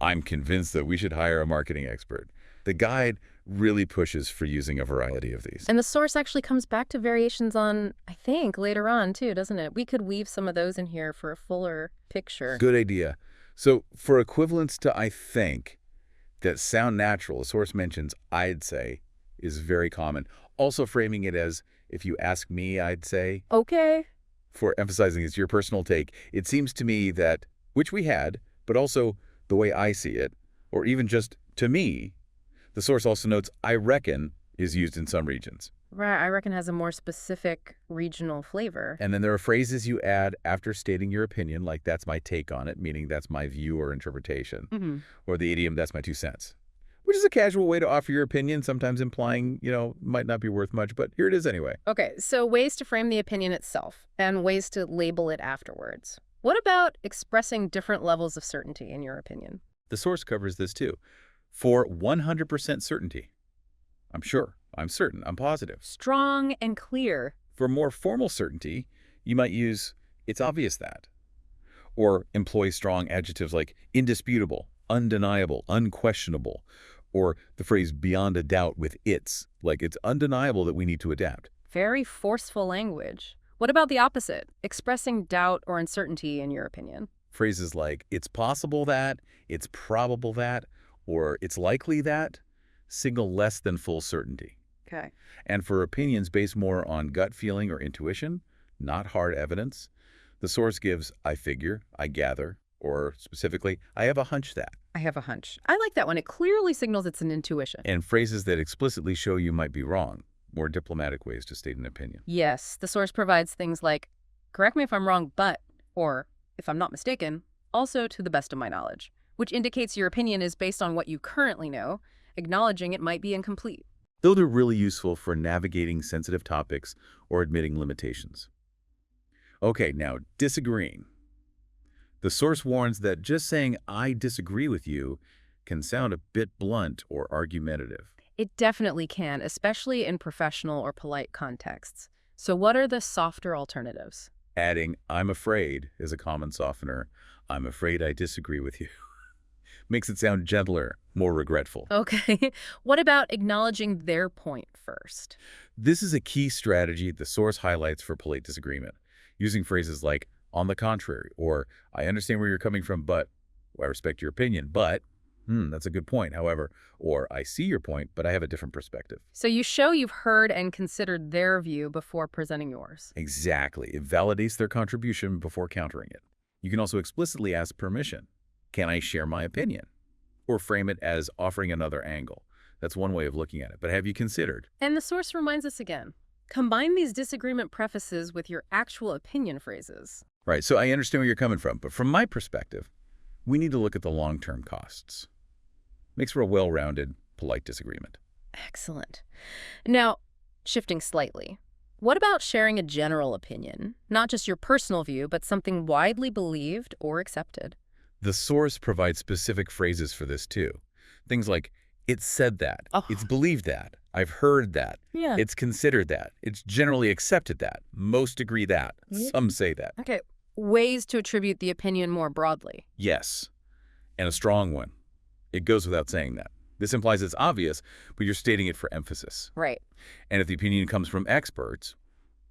I'm convinced that we should hire a marketing expert. The guide really pushes for using a variety of these. And the source actually comes back to variations on, I think, later on too, doesn't it? We could weave some of those in here for a fuller picture. Good idea. So for equivalents to I think that sound natural, the source mentions I'd say is very common. Also framing it as if you ask me, I'd say. Okay. For emphasizing it's your personal take, it seems to me that, which we had, but also the way I see it, or even just to me. The source also notes, I reckon, is used in some regions. Right, I reckon has a more specific regional flavor. And then there are phrases you add after stating your opinion, like that's my take on it, meaning that's my view or interpretation. Or the idiom, that's my 2 cents. Which is a casual way to offer your opinion, sometimes implying, might not be worth much, but here it is anyway. Okay, so ways to frame the opinion itself and ways to label it afterwards. What about expressing different levels of certainty in your opinion? The source covers this too. For 100% certainty, I'm sure, I'm certain, I'm positive. Strong and clear. For more formal certainty, you might use it's obvious that, or employ strong adjectives like indisputable, undeniable, unquestionable, or the phrase beyond a doubt with it's, like it's undeniable that we need to adapt. Very forceful language. What about the opposite? Expressing doubt or uncertainty in your opinion. Phrases like it's possible that, it's probable that, or it's likely that signal less than full certainty. Okay. And for opinions based more on gut feeling or intuition, not hard evidence, the source gives I figure, I gather, or specifically, I have a hunch that. I have a hunch. I like that one. It clearly signals it's an intuition. And phrases that explicitly show you might be wrong, more diplomatic ways to state an opinion. Yes, the source provides things like, correct me if I'm wrong, but, or, if I'm not mistaken, also to the best of my knowledge, which indicates your opinion is based on what you currently know, acknowledging it might be incomplete. Those are really useful for navigating sensitive topics or admitting limitations. Okay, now disagreeing. The source warns that just saying I disagree with you can sound a bit blunt or argumentative. It definitely can, especially in professional or polite contexts. So what are the softer alternatives? Adding I'm afraid is a common softener. I'm afraid I disagree with you. Makes it sound gentler, more regretful. Okay. What about acknowledging their point first? This is a key strategy the source highlights for polite disagreement, using phrases like, on the contrary, or I understand where you're coming from, but I respect your opinion, but that's a good point, however, or I see your point, but I have a different perspective. So you show you've heard and considered their view before presenting yours. Exactly. It validates their contribution before countering it. You can also explicitly ask permission. Can I share my opinion? Or frame it as offering another angle. That's one way of looking at it. But have you considered? And the source reminds us again. Combine these disagreement prefaces with your actual opinion phrases. Right, so I understand where you're coming from, but from my perspective, we need to look at the long-term costs. Makes for a well-rounded, polite disagreement. Excellent. Now, shifting slightly, what about sharing a general opinion? Not just your personal view, but something widely believed or accepted. The source provides specific phrases for this too. Things like, it's said that, Oh. it's believed that, I've heard that, Yeah. it's considered that, it's generally accepted that, most agree that, Mhm. some say that. Okay, ways to attribute the opinion more broadly. Yes, and a strong one. It goes without saying that. This implies it's obvious, but you're stating it for emphasis. Right. And if the opinion comes from experts,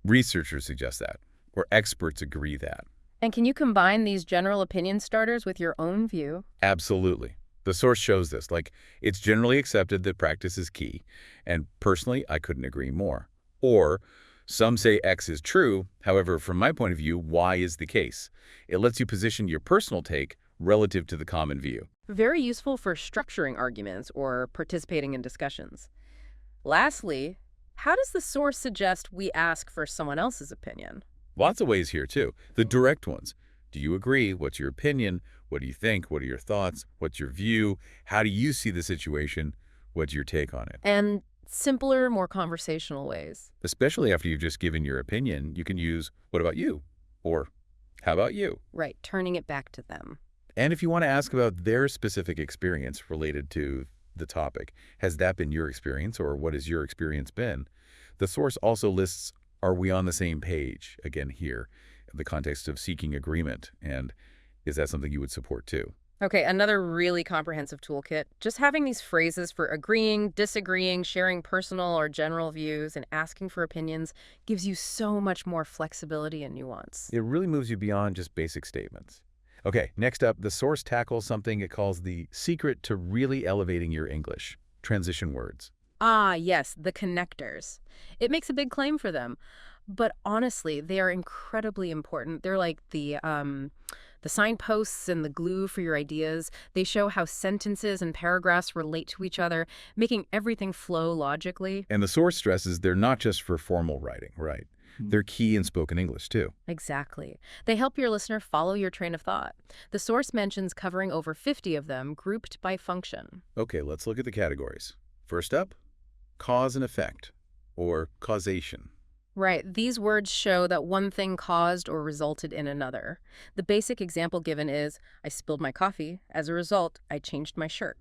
researchers suggest that, or experts agree that. And can you combine these general opinion starters with your own view? Absolutely. The source shows this, like, it's generally accepted that practice is key, and personally, I couldn't agree more. Or, some say X is true, however, from my point of view, Y is the case. It lets you position your personal take relative to the common view. Very useful for structuring arguments or participating in discussions. Lastly, how does the source suggest we ask for someone else's opinion? Lots of ways here, too. The direct ones. Do you agree? What's your opinion? What do you think? What are your thoughts? What's your view? How do you see the situation? What's your take on it? And simpler, more conversational ways. Especially after you've just given your opinion, you can use, what about you? Or, how about you? Right, turning it back to them. And if you want to ask about their specific experience related to the topic, has that been your experience or what has your experience been? The source also lists, are we on the same page? Again, here, in the context of seeking agreement. And is that something you would support too? Okay, another really comprehensive toolkit. Just having these phrases for agreeing, disagreeing, sharing personal or general views, and asking for opinions gives you so much more flexibility and nuance. It really moves you beyond just basic statements. Okay, next up, the source tackles something it calls the secret to really elevating your English, transition words. Ah, yes, the connectors. It makes a big claim for them. But honestly, they are incredibly important. They're like the signposts and the glue for your ideas. They show how sentences and paragraphs relate to each other, making everything flow logically. And the source stresses they're not just for formal writing, right? They're key in spoken English too. Exactly. They help your listener follow your train of thought. The source mentions covering over 50 of them, grouped by function. Okay, let's look at the categories. First up, cause and effect, or causation. Right. These words show that one thing caused or resulted in another. The basic example given is, I spilled my coffee. As a result, I changed my shirt.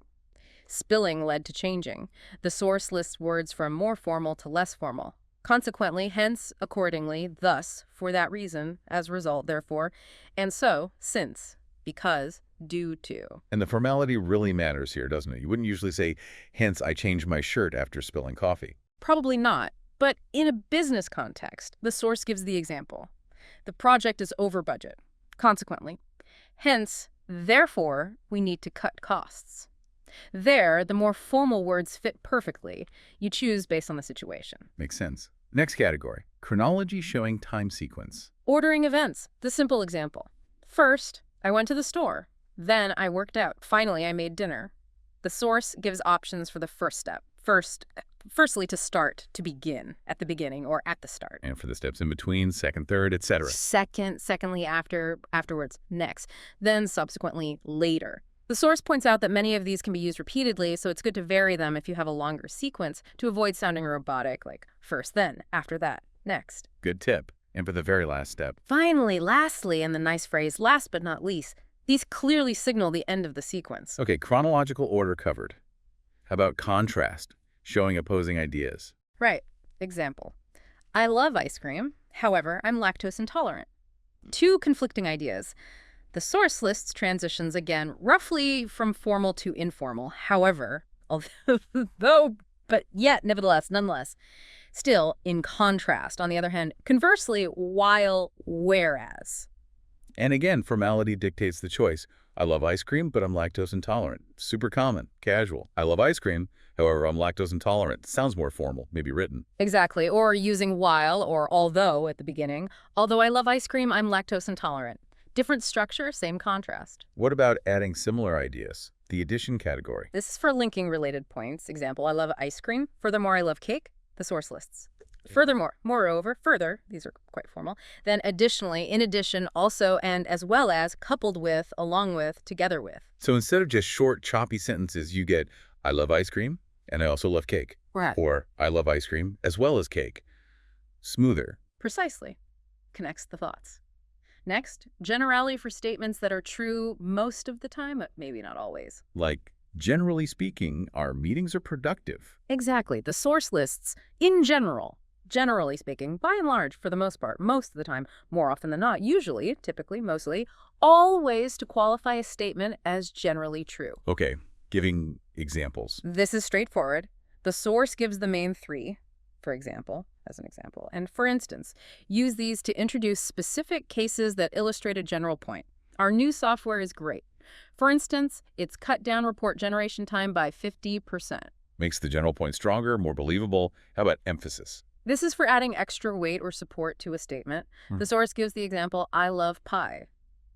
Spilling led to changing. The source lists words from more formal to less formal. Consequently, hence, accordingly, thus, for that reason, as a result, therefore, and so, since, because, due to. And the formality really matters here, doesn't it? You wouldn't usually say, hence I changed my shirt after spilling coffee. Probably not. But in a business context, the source gives the example. The project is over budget. Consequently, hence, therefore, we need to cut costs. There, the more formal words fit perfectly. You choose based on the situation. Makes sense. Next category, chronology showing time sequence. Ordering events, the simple example. First, I went to the store. Then I worked out. Finally, I made dinner. The source gives options for the first step. Firstly, to start, to begin, at the beginning or at the start. And for the steps in between, second, third, etc. Secondly, afterwards, next. Then subsequently, later. The source points out that many of these can be used repeatedly, so it's good to vary them if you have a longer sequence to avoid sounding robotic, like first, then, after that, next. Good tip. And for the very last step. Finally, lastly, and the nice phrase, last but not least, these clearly signal the end of the sequence. Okay, chronological order covered. How about contrast, showing opposing ideas? Right. Example. I love ice cream. However, I'm lactose intolerant. Two conflicting ideas. The source lists transitions again, roughly from formal to informal. However, nonetheless, still in contrast. On the other hand, conversely, while, whereas. And again, formality dictates the choice. I love ice cream, but I'm lactose intolerant. Super common, casual. I love ice cream, however, I'm lactose intolerant. Sounds more formal, maybe written. Exactly. Or using while or although at the beginning. Although I love ice cream, I'm lactose intolerant. Different structure, same contrast. What about adding similar ideas? The addition category. This is for linking related points. Example, I love ice cream. Furthermore, I love cake. The source lists. Furthermore, moreover, further, these are quite formal, then additionally, in addition, also, and as well as, coupled with, along with, together with. So instead of just short, choppy sentences, you get, I love ice cream, and I also love cake. Right. Or, I love ice cream as well as cake. Smoother. Precisely. Connects the thoughts. Next, generality for statements that are true most of the time, but maybe not always. Like, generally speaking, our meetings are productive. Exactly. The source lists, in general, generally speaking, by and large, for the most part, most of the time, more often than not, usually, typically, mostly, all ways to qualify a statement as generally true. Okay, giving examples. This is straightforward. The source gives the main three, for example, as an example. And for instance, use these to introduce specific cases that illustrate a general point. Our new software is great. For instance, it's cut down report generation time by 50%. Makes the general point stronger, more believable. How about emphasis? This is for adding extra weight or support to a statement. The source gives the example, I love pie.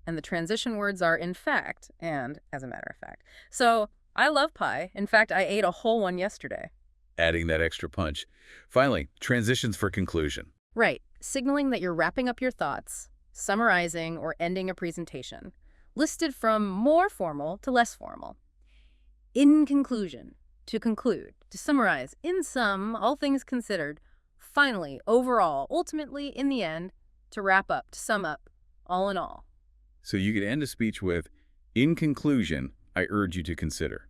And the transition words are in fact and as a matter of fact. So, I love pie. In fact, I ate a whole one yesterday. Adding that extra punch. Finally, transitions for conclusion. Right. Signaling that you're wrapping up your thoughts, summarizing, or ending a presentation. Listed from more formal to less formal. In conclusion, to conclude, to summarize, in sum, all things considered, finally, overall, ultimately, in the end, to wrap up, to sum up, all in all. So you could end a speech with, in conclusion, I urge you to consider.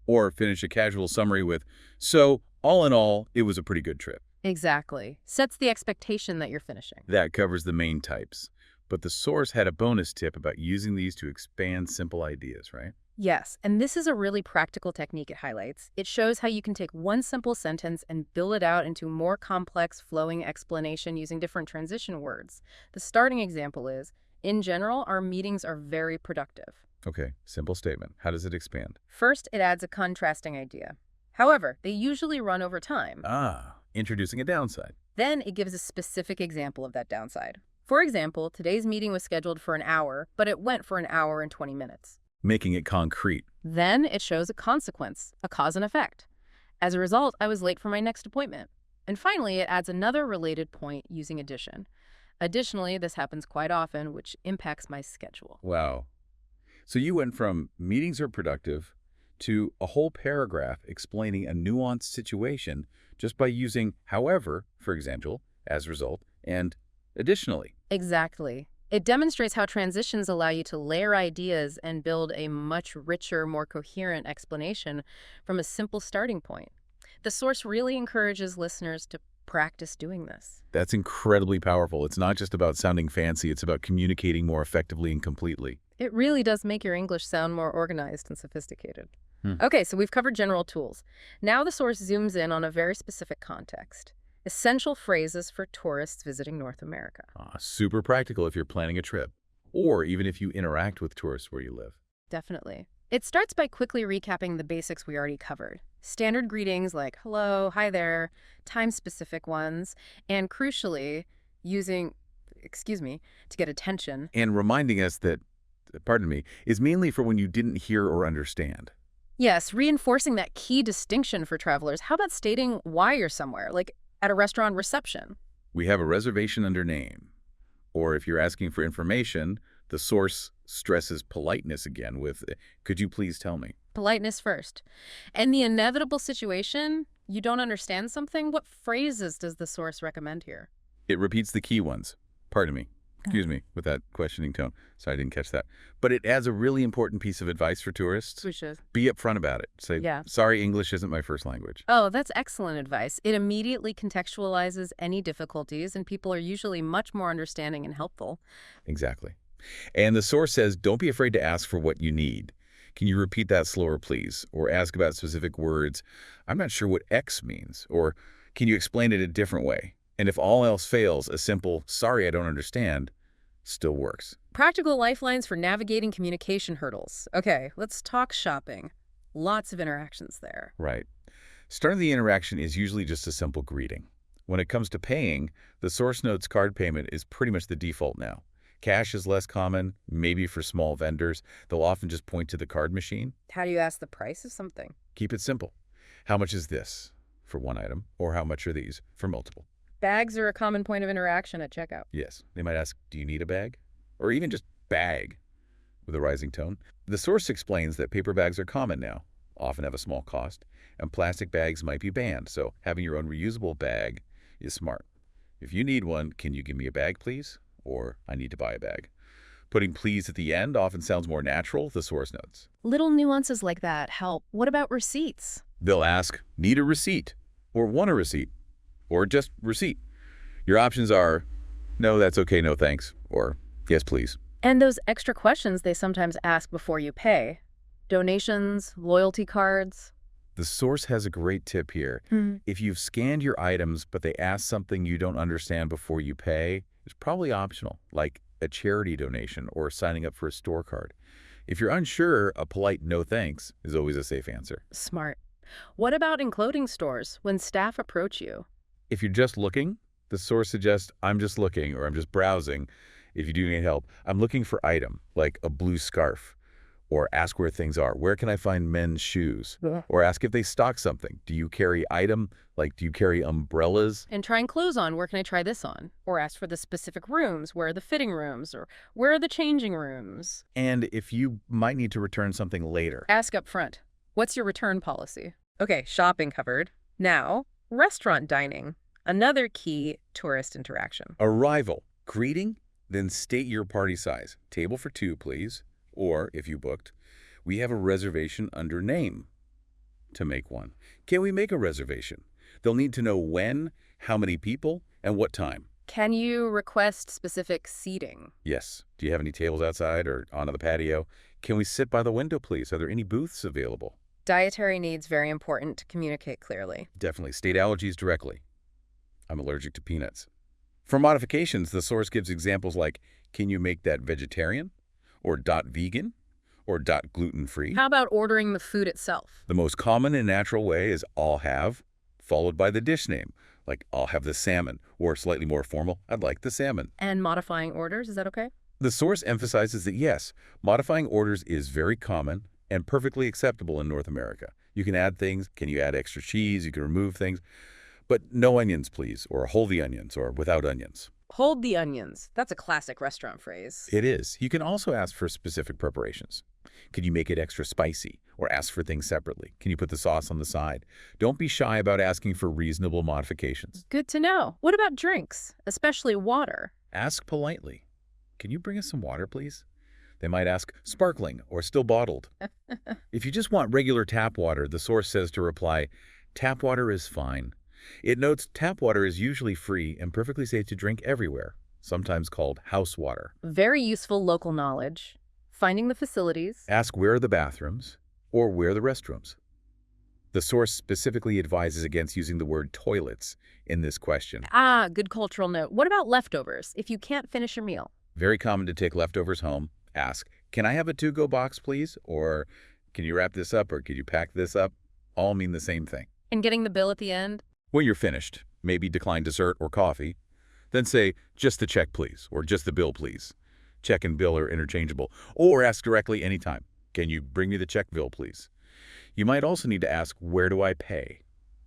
Or finish a casual summary with, so, all in all, it was a pretty good trip. Exactly. Sets the expectation that you're finishing. That covers the main types. But the source had a bonus tip about using these to expand simple ideas, right? Yes, and this is a really practical technique it highlights. It shows how you can take one simple sentence and build it out into more complex, flowing explanation using different transition words. The starting example is, in general, our meetings are very productive. Okay, simple statement. How does it expand? First, it adds a contrasting idea. However, they usually run over time. Introducing a downside. Then it gives a specific example of that downside. For example, today's meeting was scheduled for an hour, but it went for an hour and 20 minutes. Making it concrete. Then it shows a consequence, a cause and effect. As a result, I was late for my next appointment. And finally, it adds another related point using addition. Additionally, this happens quite often, which impacts my schedule. Wow. So you went from meetings are productive to a whole paragraph explaining a nuanced situation just by using however, for example, as a result, and additionally. Exactly. It demonstrates how transitions allow you to layer ideas and build a much richer, more coherent explanation from a simple starting point. The source really encourages listeners to practice doing this. That's incredibly powerful. It's not just about sounding fancy, it's about communicating more effectively and completely. It really does make your English sound more organized and sophisticated. Okay, so we've covered general tools. Now the source zooms in on a very specific context. Essential phrases for tourists visiting North America. Super practical if you're planning a trip, or even if you interact with tourists where you live. Definitely. It starts by quickly recapping the basics we already covered. Standard greetings like hello, hi there, time-specific ones, and crucially, using, to get attention. And reminding us that, is mainly for when you didn't hear or understand. Yes, reinforcing that key distinction for travelers. How about stating why you're somewhere, like at a restaurant reception? We have a reservation under name. Or if you're asking for information, the source stresses politeness again with, could you please tell me? Politeness first. And the inevitable situation, you don't understand something, what phrases does the source recommend here? It repeats the key ones. Pardon me. Excuse me, with that questioning tone. Sorry, I didn't catch that. But it adds a really important piece of advice for tourists. Which is? Be upfront about it. Say, sorry, English isn't my first language. Oh, that's excellent advice. It immediately contextualizes any difficulties, and people are usually much more understanding and helpful. Exactly. And the source says, don't be afraid to ask for what you need. Can you repeat that slower, please? Or ask about specific words. I'm not sure what X means. Or can you explain it a different way? And if all else fails, a simple, sorry, I don't understand, still works. Practical lifelines for navigating communication hurdles. Okay, let's talk shopping. Lots of interactions there. Right. Starting the interaction is usually just a simple greeting. When it comes to paying, the source notes card payment is pretty much the default now. Cash is less common, maybe for small vendors. They'll often just point to the card machine. How do you ask the price of something? Keep it simple. How much is this for one item? Or how much are these for multiple? Bags are a common point of interaction at checkout. Yes, they might ask, do you need a bag? Or even just bag, with a rising tone. The source explains that paper bags are common now, often have a small cost, and plastic bags might be banned, so having your own reusable bag is smart. If you need one, can you give me a bag, please? Or I need to buy a bag. Putting please at the end often sounds more natural, the source notes. Little nuances like that help. What about receipts? They'll ask, need a receipt? Or want a receipt? Or just receipt? Your options are, no, that's okay, no thanks, or yes, please. And those extra questions they sometimes ask before you pay. Donations, loyalty cards. The source has a great tip here. If you've scanned your items but they ask something you don't understand before you pay, it's probably optional, like a charity donation or signing up for a store card. If you're unsure, a polite no thanks is always a safe answer. Smart. What about in clothing stores when staff approach you? If you're just looking, the source suggests, I'm just looking or I'm just browsing. If you do need help, I'm looking for item, like a blue scarf. Or ask where things are. Where can I find men's shoes? Or ask if they stock something. Do you carry item? Like, do you carry umbrellas? And trying clothes on, where can I try this on? Or ask for the specific rooms, where are the fitting rooms? Or where are the changing rooms? And if you might need to return something later. Ask up front. What's your return policy? Okay, shopping covered. Now, restaurant dining. Another key tourist interaction. Arrival. Greeting, then state your party size. Table for 2, please. Or, if you booked, we have a reservation under name to make one. Can we make a reservation? They'll need to know when, how many people, and what time. Can you request specific seating? Yes. Do you have any tables outside or onto the patio? Can we sit by the window, please? Are there any booths available? Dietary needs very important to communicate clearly. Definitely. State allergies directly. I'm allergic to peanuts. For modifications, the source gives examples like, can you make that vegetarian? Or .vegan? Or .gluten-free? How about ordering the food itself? The most common and natural way is I'll have, followed by the dish name, like I'll have the salmon, or slightly more formal, I'd like the salmon. And modifying orders, is that okay? The source emphasizes that yes, modifying orders is very common and perfectly acceptable in North America. You can add things, can you add extra cheese, you can remove things, but no onions please, or hold the onions, or without onions. Hold the onions. That's a classic restaurant phrase. It is. You can also ask for specific preparations. Could you make it extra spicy? Or ask for things separately? Can you put the sauce on the side? Don't be shy about asking for reasonable modifications. Good to know. What about drinks, especially water? Ask politely. Can you bring us some water, please? They might ask sparkling or still bottled. If you just want regular tap water, the source says to reply, tap water is fine. It notes tap water is usually free and perfectly safe to drink everywhere, sometimes called house water. Very useful local knowledge. Finding the facilities. Ask where are the bathrooms or where are the restrooms. The source specifically advises against using the word toilets in this question. Good cultural note. What about leftovers if you can't finish your meal? Very common to take leftovers home. Ask, can I have a to-go box, please? Or can you wrap this up or could you pack this up? All mean the same thing. And getting the bill at the end? When you're finished, maybe decline dessert or coffee. Then say, just the check, please, or just the bill, please. Check and bill are interchangeable. Or ask directly anytime, can you bring me the check bill, please? You might also need to ask, where do I pay,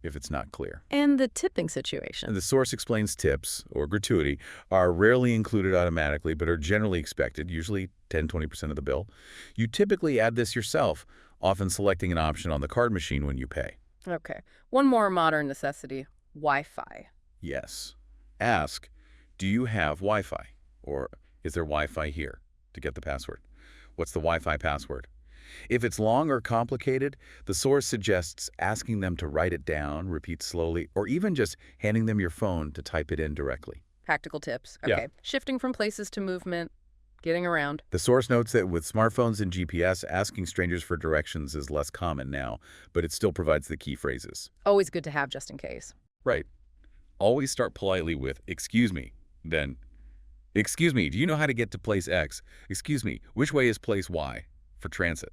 if it's not clear. And the tipping situation. The source explains tips, or gratuity, are rarely included automatically, but are generally expected, usually 10–20% of the bill. You typically add this yourself, often selecting an option on the card machine when you pay. Okay. One more modern necessity, Wi-Fi. Yes. Ask, do you have Wi-Fi? Or is there Wi-Fi here? To get the password. What's the Wi-Fi password? If it's long or complicated, the source suggests asking them to write it down, repeat slowly, or even just handing them your phone to type it in directly. Practical tips. Okay. Yeah. Shifting from places to movement, getting around. The source notes that with smartphones and GPS, asking strangers for directions is less common now, but it still provides the key phrases. Always good to have just in case. Right. Always start politely with, excuse me, then, excuse me, do you know how to get to place X? Excuse me, which way is place Y for transit?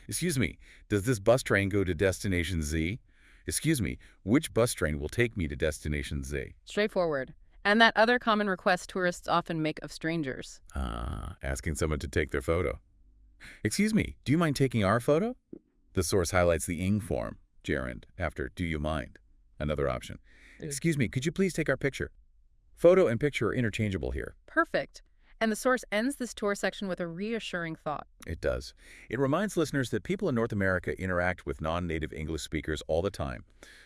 Excuse me, does this bus train go to destination Z? Excuse me, which bus train will take me to destination Z? Straightforward. And that other common request tourists often make of strangers. Asking someone to take their photo. Excuse me, do you mind taking our photo? The source highlights the ing form, gerund, after do you mind? Another option. Excuse me, could you please take our picture? Photo and picture are interchangeable here. Perfect. And the source ends this tour section with a reassuring thought. It does. It reminds listeners that people in North America interact with non-native English speakers all the time,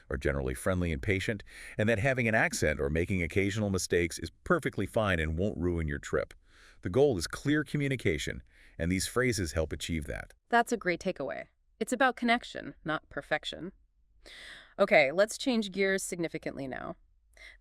are generally friendly and patient, and that having an accent or making occasional mistakes is perfectly fine and won't ruin your trip. The goal is clear communication, and these phrases help achieve that. That's a great takeaway. It's about connection, not perfection. Okay, let's change gears significantly now.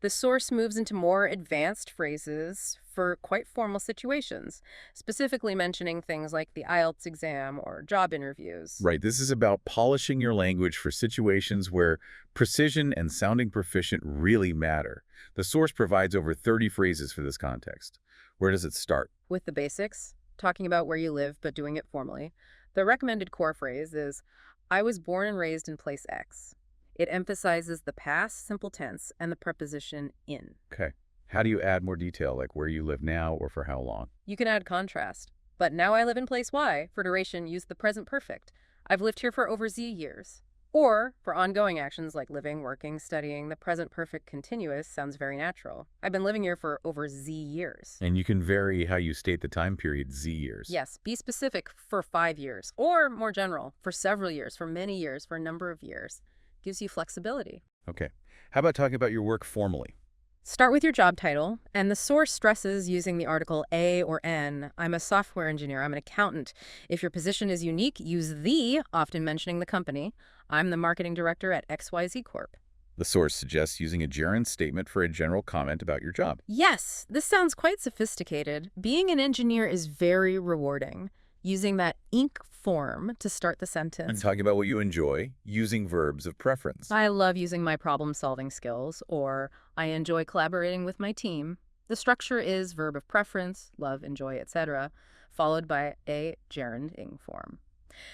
The source moves into more advanced phrases for quite formal situations, specifically mentioning things like the IELTS exam or job interviews. Right, this is about polishing your language for situations where precision and sounding proficient really matter. The source provides over 30 phrases for this context. Where does it start? With the basics, talking about where you live but doing it formally, the recommended core phrase is, I was born and raised in place X. It emphasizes the past simple tense and the preposition in. Okay. How do you add more detail, like where you live now or for how long? You can add contrast. But now I live in place Y. For duration, use the present perfect. I've lived here for over Z years. Or, for ongoing actions like living, working, studying, the present perfect continuous sounds very natural. I've been living here for over Z years. And you can vary how you state the time period, Z years. Yes, be specific for 5 years. Or, more general, for several years, for many years, for a number of years. Gives you flexibility. Okay. How about talking about your work formally? Start with your job title, and the source stresses using the article A or N. I'm a software engineer. I'm an accountant. If your position is unique, use the, often mentioning the company. I'm the marketing director at XYZ Corp. The source suggests using a gerund statement for a general comment about your job. Yes, this sounds quite sophisticated. Being an engineer is very rewarding. Using that ink form to start the sentence. And talking about what you enjoy, using verbs of preference. I love using my problem-solving skills, or I enjoy collaborating with my team. The structure is verb of preference, love, enjoy, etc., followed by a gerund ing form.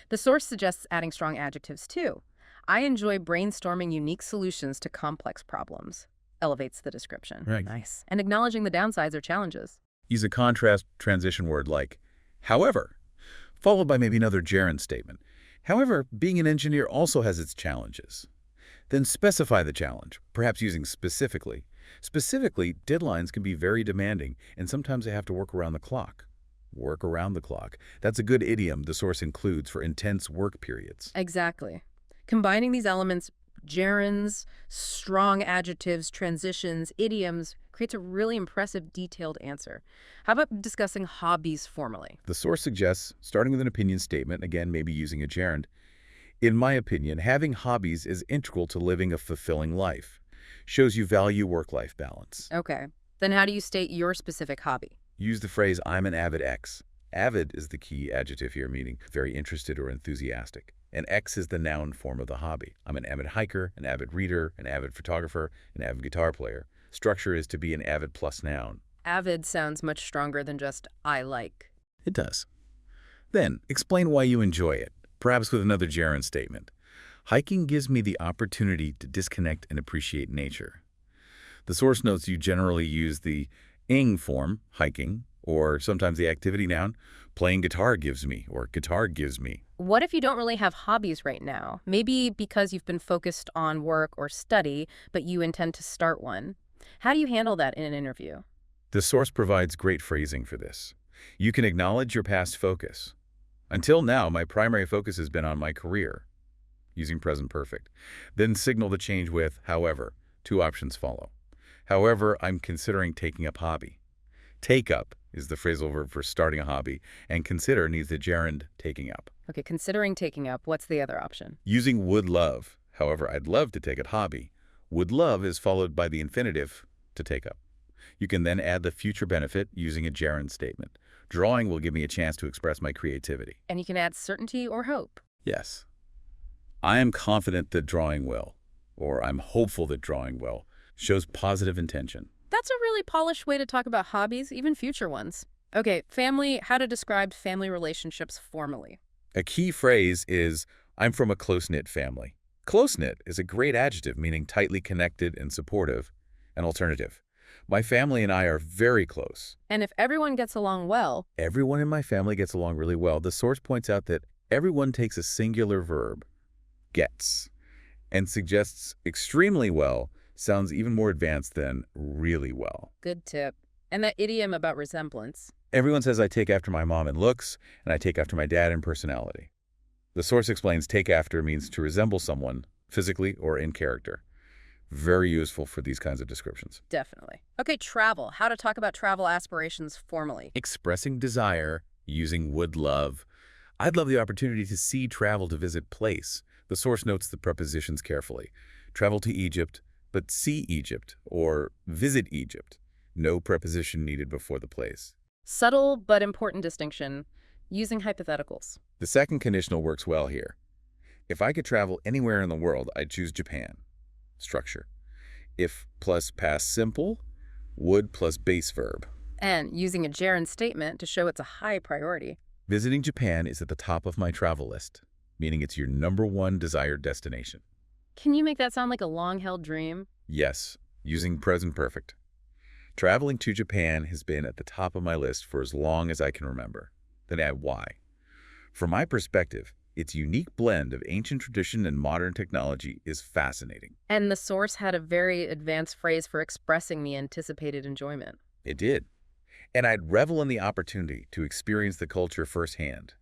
The source suggests adding strong adjectives too. I enjoy brainstorming unique solutions to complex problems. Elevates the description. Right. Nice. And acknowledging the downsides or challenges. Use a contrast transition word like, however, followed by maybe another gerund statement. However, being an engineer also has its challenges. Then specify the challenge, perhaps using specifically. Specifically, deadlines can be very demanding, and sometimes they have to work around the clock. Work around the clock. That's a good idiom the source includes for intense work periods. Exactly. Combining these elements, gerunds, strong adjectives, transitions, idioms, creates a really impressive, detailed answer. How about discussing hobbies formally? The source suggests, starting with an opinion statement, again maybe using a gerund, in my opinion, having hobbies is integral to living a fulfilling life. Shows you value work-life balance. Okay. Then how do you state your specific hobby? Use the phrase, I'm an avid X. Avid is the key adjective here, meaning very interested or enthusiastic. And X is the noun form of the hobby. I'm an avid hiker, an avid reader, an avid photographer, an avid guitar player. Structure is to be an avid plus noun. Avid sounds much stronger than just I like. It does. Then, explain why you enjoy it, perhaps with another gerund statement. Hiking gives me the opportunity to disconnect and appreciate nature. The source notes you generally use the ing form, hiking, or sometimes the activity noun, playing guitar gives me, or guitar gives me. What if you don't really have hobbies right now? Maybe because you've been focused on work or study, but you intend to start one. How do you handle that in an interview? The source provides great phrasing for this. You can acknowledge your past focus. Until now, my primary focus has been on my career, using present perfect. Then signal the change with, however. 2 options follow. However, I'm considering taking up hobby. Take up is the phrasal verb for starting a hobby, and consider needs the gerund taking up. Okay, considering taking up, what's the other option? Using would love. However, I'd love to take up hobby. Would love is followed by the infinitive to take up. You can then add the future benefit using a gerund statement. Drawing will give me a chance to express my creativity. And you can add certainty or hope. Yes. I am confident that drawing will, or I'm hopeful that drawing will, shows positive intention. That's a really polished way to talk about hobbies, even future ones. Okay, family, how to describe family relationships formally. A key phrase is, I'm from a close-knit family. Close-knit is a great adjective meaning tightly connected and supportive. An alternative. My family and I are very close. And if everyone gets along well, Everyone in my family gets along really well. The source points out that everyone takes a singular verb, gets, and suggests extremely well sounds even more advanced than really well. Good tip. And that idiom about resemblance. Everyone says I take after my mom in looks, and I take after my dad in personality. The source explains take after means to resemble someone, physically or in character. Very useful for these kinds of descriptions. Definitely. Okay, travel. How to talk about travel aspirations formally. Expressing desire, using would love. I'd love the opportunity to see travel to visit place. The source notes the prepositions carefully. Travel to Egypt, but see Egypt, or visit Egypt. No preposition needed before the place. Subtle but important distinction. Using hypotheticals. The second conditional works well here. If I could travel anywhere in the world, I'd choose Japan. Structure. If plus past simple, would plus base verb. And using a gerund statement to show it's a high priority. Visiting Japan is at the top of my travel list, meaning it's your #1 desired destination. Can you make that sound like a long-held dream? Yes, using present perfect. Traveling to Japan has been at the top of my list for as long as I can remember. Then add why. From my perspective, its unique blend of ancient tradition and modern technology is fascinating. And the source had a very advanced phrase for expressing the anticipated enjoyment. It did. And I'd revel in the opportunity to experience the culture firsthand.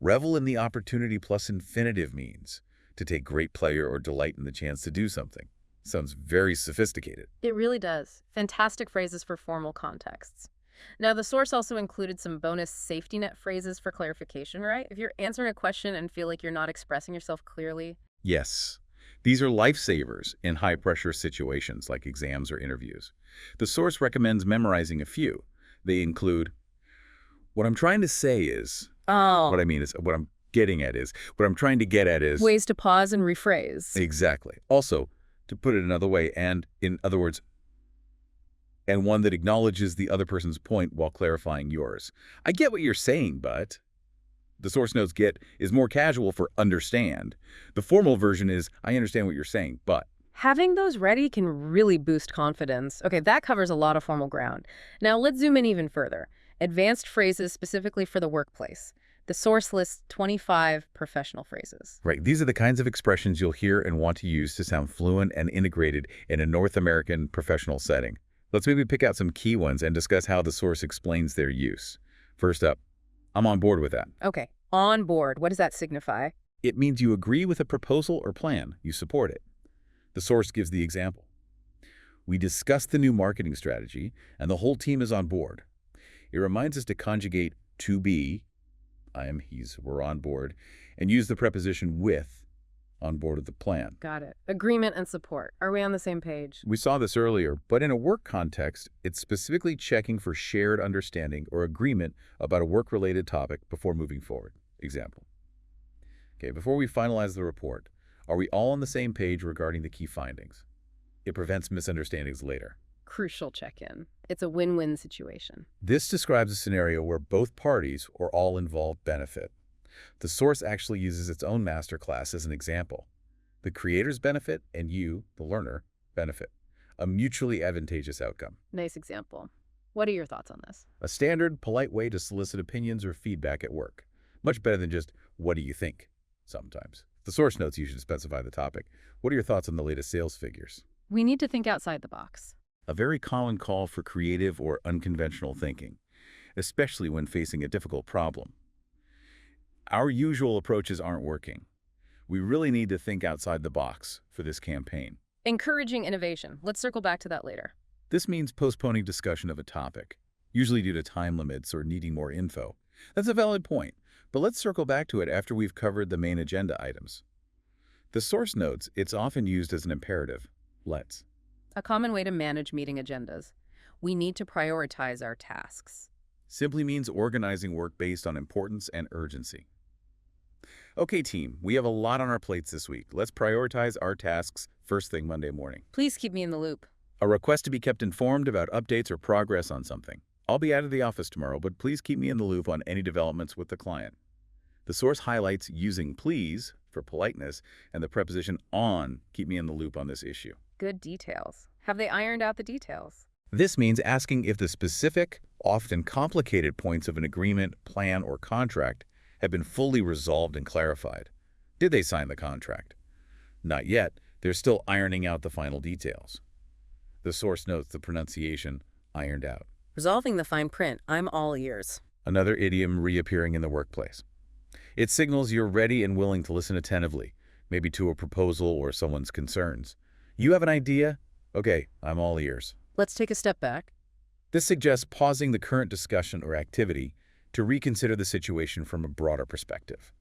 Revel in the opportunity plus infinitive means to take great pleasure or delight in the chance to do something. Sounds very sophisticated. It really does. Fantastic phrases for formal contexts. Now, the source also included some bonus safety net phrases for clarification, right? If you're answering a question and feel like you're not expressing yourself clearly. Yes, these are lifesavers in high-pressure situations like exams or interviews. The source recommends memorizing a few. They include, what I'm trying to say is, what I mean is, what I'm getting at is, what I'm trying to get at is. Ways to pause and rephrase. Exactly. Also, to put it another way, and in other words, and one that acknowledges the other person's point while clarifying yours. I get what you're saying, but. The source notes get is more casual for understand. The formal version is I understand what you're saying, but. Having those ready can really boost confidence. Okay, that covers a lot of formal ground. Now let's zoom in even further. Advanced phrases specifically for the workplace. The source lists 25 professional phrases. Right. These are the kinds of expressions you'll hear and want to use to sound fluent and integrated in a North American professional setting. Let's maybe pick out some key ones and discuss how the source explains their use. First up, I'm on board with that. Okay, on board. What does that signify? It means you agree with a proposal or plan. You support it. The source gives the example. We discussed the new marketing strategy, and the whole team is on board. It reminds us to conjugate to be, I am, he's, we're on board, and use the preposition with, on board with the plan. Got it. Agreement and support. Are we on the same page? We saw this earlier, but in a work context, it's specifically checking for shared understanding or agreement about a work-related topic before moving forward. Example. Okay, before we finalize the report, are we all on the same page regarding the key findings? It prevents misunderstandings later. Crucial check-in. It's a win-win situation. This describes a scenario where both parties or all involved benefit. The source actually uses its own masterclass as an example. The creators benefit and you, the learner, benefit. A mutually advantageous outcome. Nice example. What are your thoughts on this? A standard, polite way to solicit opinions or feedback at work. Much better than just, what do you think? Sometimes. The source notes you should specify the topic. What are your thoughts on the latest sales figures? We need to think outside the box. A very common call for creative or unconventional thinking, especially when facing a difficult problem. Our usual approaches aren't working. We really need to think outside the box for this campaign. Encouraging innovation. Let's circle back to that later. This means postponing discussion of a topic, usually due to time limits or needing more info. That's a valid point, but let's circle back to it after we've covered the main agenda items. The source notes it's often used as an imperative. Let's. A common way to manage meeting agendas. We need to prioritize our tasks. Simply means organizing work based on importance and urgency. Okay, team, we have a lot on our plates this week. Let's prioritize our tasks first thing Monday morning. Please keep me in the loop. A request to be kept informed about updates or progress on something. I'll be out of the office tomorrow, but please keep me in the loop on any developments with the client. The source highlights using please for politeness and the preposition on, keep me in the loop on this issue. Good details. Have they ironed out the details? This means asking if the specific, often complicated points of an agreement, plan, or contract have been fully resolved and clarified. Did they sign the contract? Not yet. They're still ironing out the final details. The source notes the pronunciation ironed out. Resolving the fine print, I'm all ears. Another idiom reappearing in the workplace. It signals you're ready and willing to listen attentively, maybe to a proposal or someone's concerns. You have an idea? Okay, I'm all ears. Let's take a step back. This suggests pausing the current discussion or activity to reconsider the situation from a broader perspective.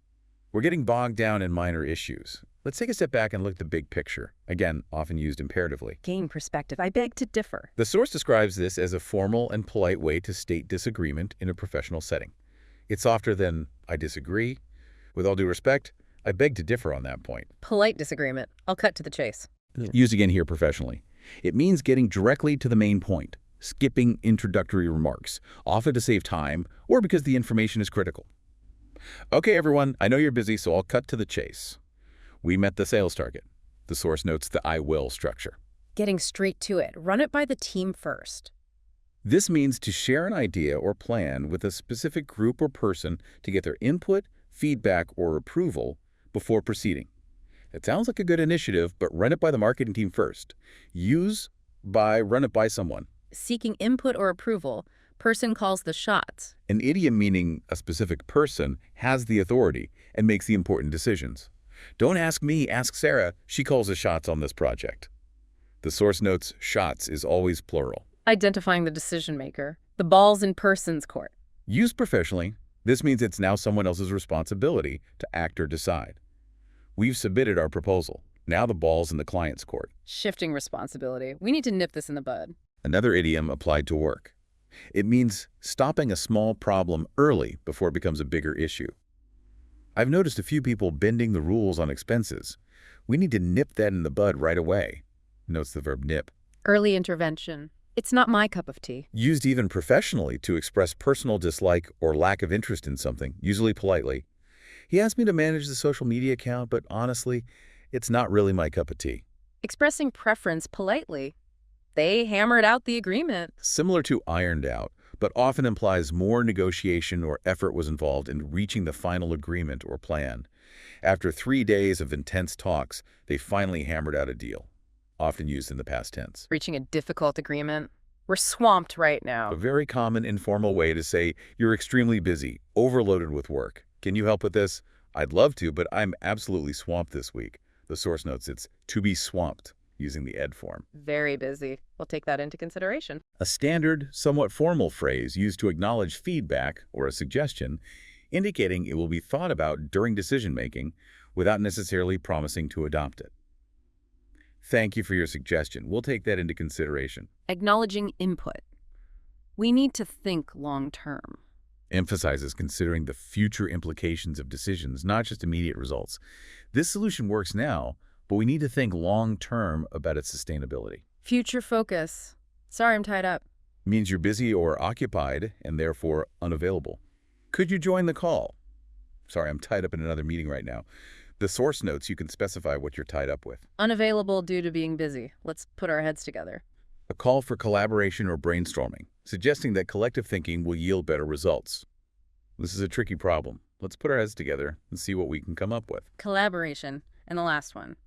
We're getting bogged down in minor issues. Let's take a step back and look at the big picture, again, often used imperatively. Gain perspective. I beg to differ. The source describes this as a formal and polite way to state disagreement in a professional setting. It's softer than, I disagree. With all due respect, I beg to differ on that point. Polite disagreement. I'll cut to the chase. Used again here professionally. It means getting directly to the main point, skipping introductory remarks, often to save time or because the information is critical. Okay, everyone, I know you're busy, so I'll cut to the chase. We met the sales target. The source notes the I will structure. Getting straight to it. Run it by the team first. This means to share an idea or plan with a specific group or person to get their input, feedback, or approval before proceeding. It sounds like a good initiative, but run it by the marketing team first. Run it by someone. Seeking input or approval, person calls the shots. An idiom meaning a specific person has the authority and makes the important decisions. Don't ask me, ask Sarah. She calls the shots on this project. The source notes shots is always plural. Identifying the decision maker. The ball's in person's court. Used professionally, this means it's now someone else's responsibility to act or decide. We've submitted our proposal. Now the ball's in the client's court. Shifting responsibility. We need to nip this in the bud. Another idiom applied to work. It means stopping a small problem early before it becomes a bigger issue. I've noticed a few people bending the rules on expenses. We need to nip that in the bud right away. Notes the verb nip. Early intervention. It's not my cup of tea. Used even professionally to express personal dislike or lack of interest in something, usually politely. He asked me to manage the social media account, but honestly, it's not really my cup of tea. Expressing preference politely. They hammered out the agreement. Similar to ironed out, but often implies more negotiation or effort was involved in reaching the final agreement or plan. After 3 days of intense talks, they finally hammered out a deal, often used in the past tense. Reaching a difficult agreement. We're swamped right now. A very common informal way to say you're extremely busy, overloaded with work. Can you help with this? I'd love to, but I'm absolutely swamped this week. The source notes it's to be swamped, using the ed form. Very busy. We'll take that into consideration. A standard, somewhat formal phrase used to acknowledge feedback or a suggestion, indicating it will be thought about during decision-making without necessarily promising to adopt it. Thank you for your suggestion. We'll take that into consideration. Acknowledging input. We need to think long-term. Emphasizes considering the future implications of decisions, not just immediate results. This solution works now, but we need to think long-term about its sustainability. Future focus. Sorry, I'm tied up. Means you're busy or occupied and therefore unavailable. Could you join the call? Sorry, I'm tied up in another meeting right now. The source notes you can specify what you're tied up with. Unavailable due to being busy. Let's put our heads together. A call for collaboration or brainstorming, suggesting that collective thinking will yield better results. This is a tricky problem. Let's put our heads together and see what we can come up with. Collaboration. And the last one.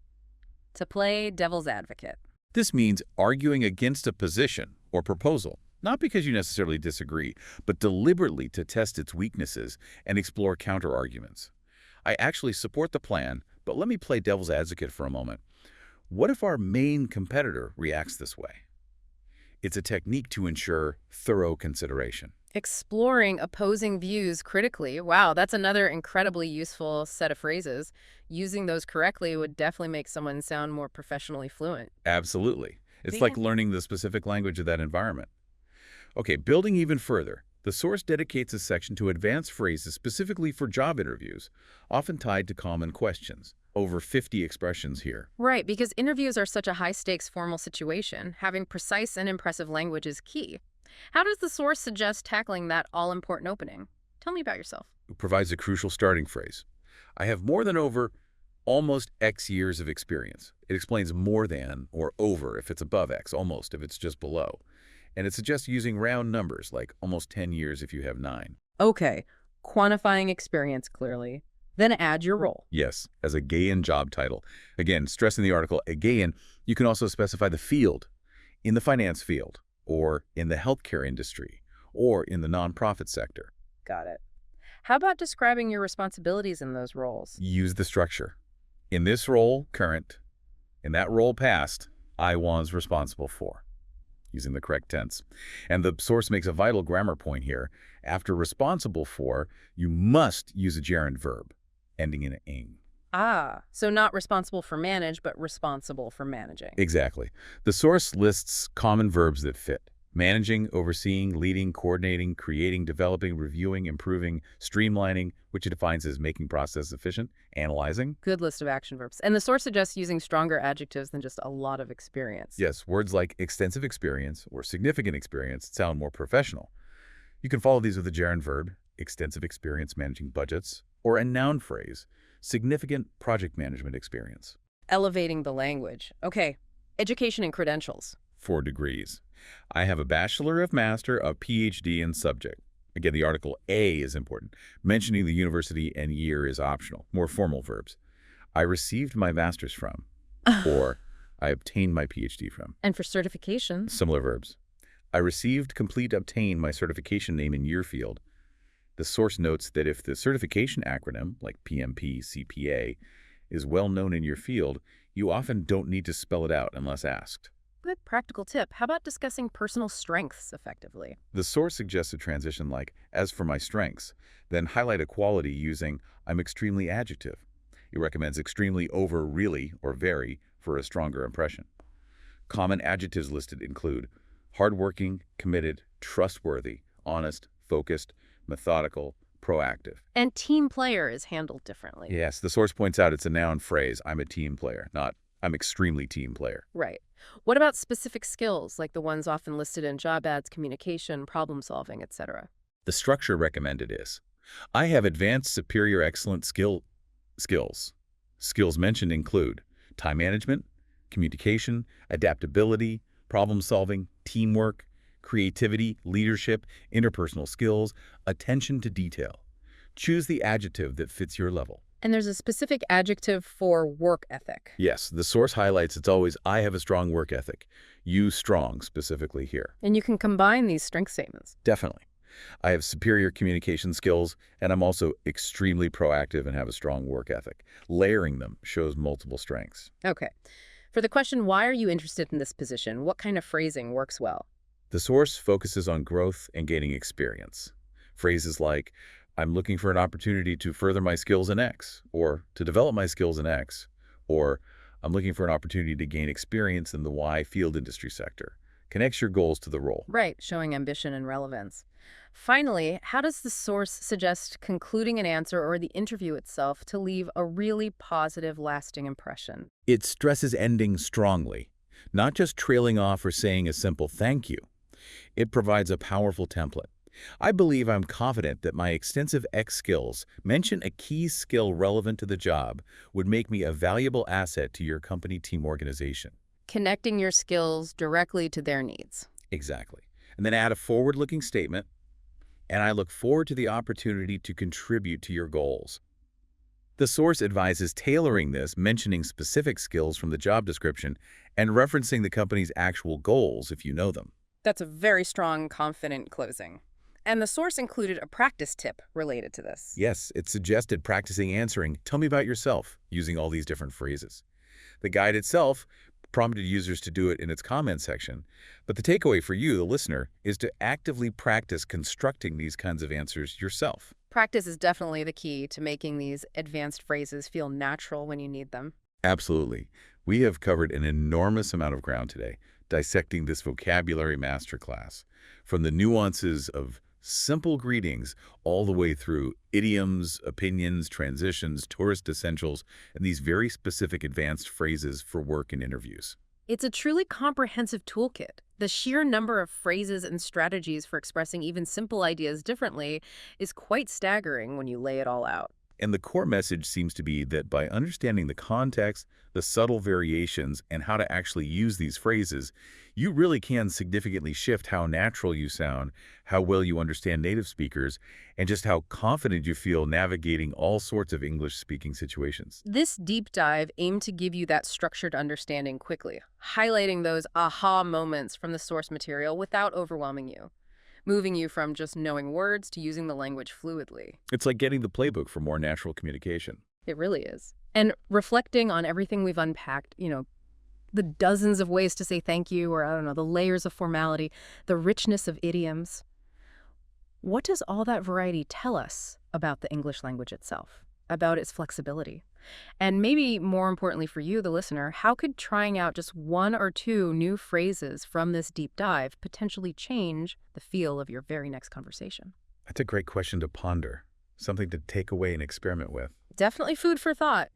To play devil's advocate. This means arguing against a position or proposal, not because you necessarily disagree, but deliberately to test its weaknesses and explore counter-arguments. I actually support the plan, but let me play devil's advocate for a moment. What if our main competitor reacts this way? It's a technique to ensure thorough consideration. Exploring opposing views critically. Wow, that's another incredibly useful set of phrases. Using those correctly would definitely make someone sound more professionally fluent. Absolutely. It's like learning the specific language of that environment. Okay, building even further, the source dedicates a section to advanced phrases specifically for job interviews, often tied to common questions. Over 50 expressions here. Right, because interviews are such a high-stakes formal situation, having precise and impressive language is key. How does the source suggest tackling that all-important opening? Tell me about yourself. It provides a crucial starting phrase. I have more than over almost X years of experience. It explains more than or over if it's above X, almost if it's just below. And it suggests using round numbers like almost 10 years if you have 9. Okay, quantifying experience clearly. Then add your role. Yes, as a Gaian job title. Again, stress in the article, a Gaian, you can also specify the field, in the finance field, or in the healthcare industry, or in the nonprofit sector. Got it. How about describing your responsibilities in those roles? Use the structure. In this role, current. In that role, past, I was responsible for. Using the correct tense. And the source makes a vital grammar point here. After responsible for, you must use a gerund verb, ending in ing. Ah, so not responsible for manage, but responsible for managing. Exactly. The source lists common verbs that fit. Managing, overseeing, leading, coordinating, creating, developing, reviewing, improving, streamlining, which it defines as making process efficient, analyzing. Good list of action verbs. And the source suggests using stronger adjectives than just a lot of experience. Yes, words like extensive experience or significant experience sound more professional. You can follow these with a gerund verb, extensive experience managing budgets, or a noun phrase, significant project management experience. Elevating the language. Okay, education and credentials. 4 degrees. I have a bachelor, a master, a PhD in subject. Again, the article A is important. Mentioning the university and year is optional, more formal verbs. I received my master's from, or I obtained my PhD from. And for certifications. Similar verbs. I received, complete, obtained my certification name in your field. The source notes that if the certification acronym, like PMP, CPA, is well known in your field, you often don't need to spell it out unless asked. Good practical tip. How about discussing personal strengths effectively? The source suggests a transition like, as for my strengths, then highlight a quality using, I'm extremely adjective. It recommends extremely over really or very for a stronger impression. Common adjectives listed include hardworking, committed, trustworthy, honest, focused, methodical, proactive. And team player is handled differently. Yes, the source points out it's a noun phrase, I'm a team player, not I'm extremely team player. Right. What about specific skills, like the ones often listed in job ads, communication, problem solving, etc.? The structure recommended is, I have advanced superior excellent skills. Skills mentioned include time management, communication, adaptability, problem solving, teamwork, creativity, leadership, interpersonal skills, attention to detail. Choose the adjective that fits your level. And there's a specific adjective for work ethic. Yes, the source highlights it's always, I have a strong work ethic. Use strong specifically here. And you can combine these strength statements. Definitely. I have superior communication skills, and I'm also extremely proactive and have a strong work ethic. Layering them shows multiple strengths. Okay. For the question, why are you interested in this position? What kind of phrasing works well? The source focuses on growth and gaining experience. Phrases like, I'm looking for an opportunity to further my skills in X, or to develop my skills in X, or I'm looking for an opportunity to gain experience in the Y field industry sector. Connects your goals to the role. Right, showing ambition and relevance. Finally, how does the source suggest concluding an answer or the interview itself to leave a really positive, lasting impression? It stresses ending strongly, not just trailing off or saying a simple thank you. It provides a powerful template. I believe I'm confident that my extensive X skills, mention a key skill relevant to the job, would make me a valuable asset to your company team organization. Connecting your skills directly to their needs. Exactly. And then add a forward-looking statement, and I look forward to the opportunity to contribute to your goals. The source advises tailoring this, mentioning specific skills from the job description, and referencing the company's actual goals if you know them. That's a very strong, confident closing. And the source included a practice tip related to this. Yes, it suggested practicing answering, tell me about yourself, using all these different phrases. The guide itself prompted users to do it in its comment section, but the takeaway for you, the listener, is to actively practice constructing these kinds of answers yourself. Practice is definitely the key to making these advanced phrases feel natural when you need them. Absolutely. We have covered an enormous amount of ground today, dissecting this vocabulary masterclass, from the nuances of simple greetings all the way through idioms, opinions, transitions, tourist essentials, and these very specific advanced phrases for work and interviews. It's a truly comprehensive toolkit. The sheer number of phrases and strategies for expressing even simple ideas differently is quite staggering when you lay it all out. And the core message seems to be that by understanding the context, the subtle variations, and how to actually use these phrases, you really can significantly shift how natural you sound, how well you understand native speakers, and just how confident you feel navigating all sorts of English-speaking situations. This deep dive aimed to give you that structured understanding quickly, highlighting those aha moments from the source material without overwhelming you, moving you from just knowing words to using the language fluidly. It's like getting the playbook for more natural communication. It really is. And reflecting on everything we've unpacked, the dozens of ways to say thank you, or I don't know, the layers of formality, the richness of idioms. What does all that variety tell us about the English language itself, about its flexibility? And maybe more importantly for you, the listener, how could trying out just one or two new phrases from this deep dive potentially change the feel of your very next conversation? That's a great question to ponder, something to take away and experiment with. Definitely food for thought.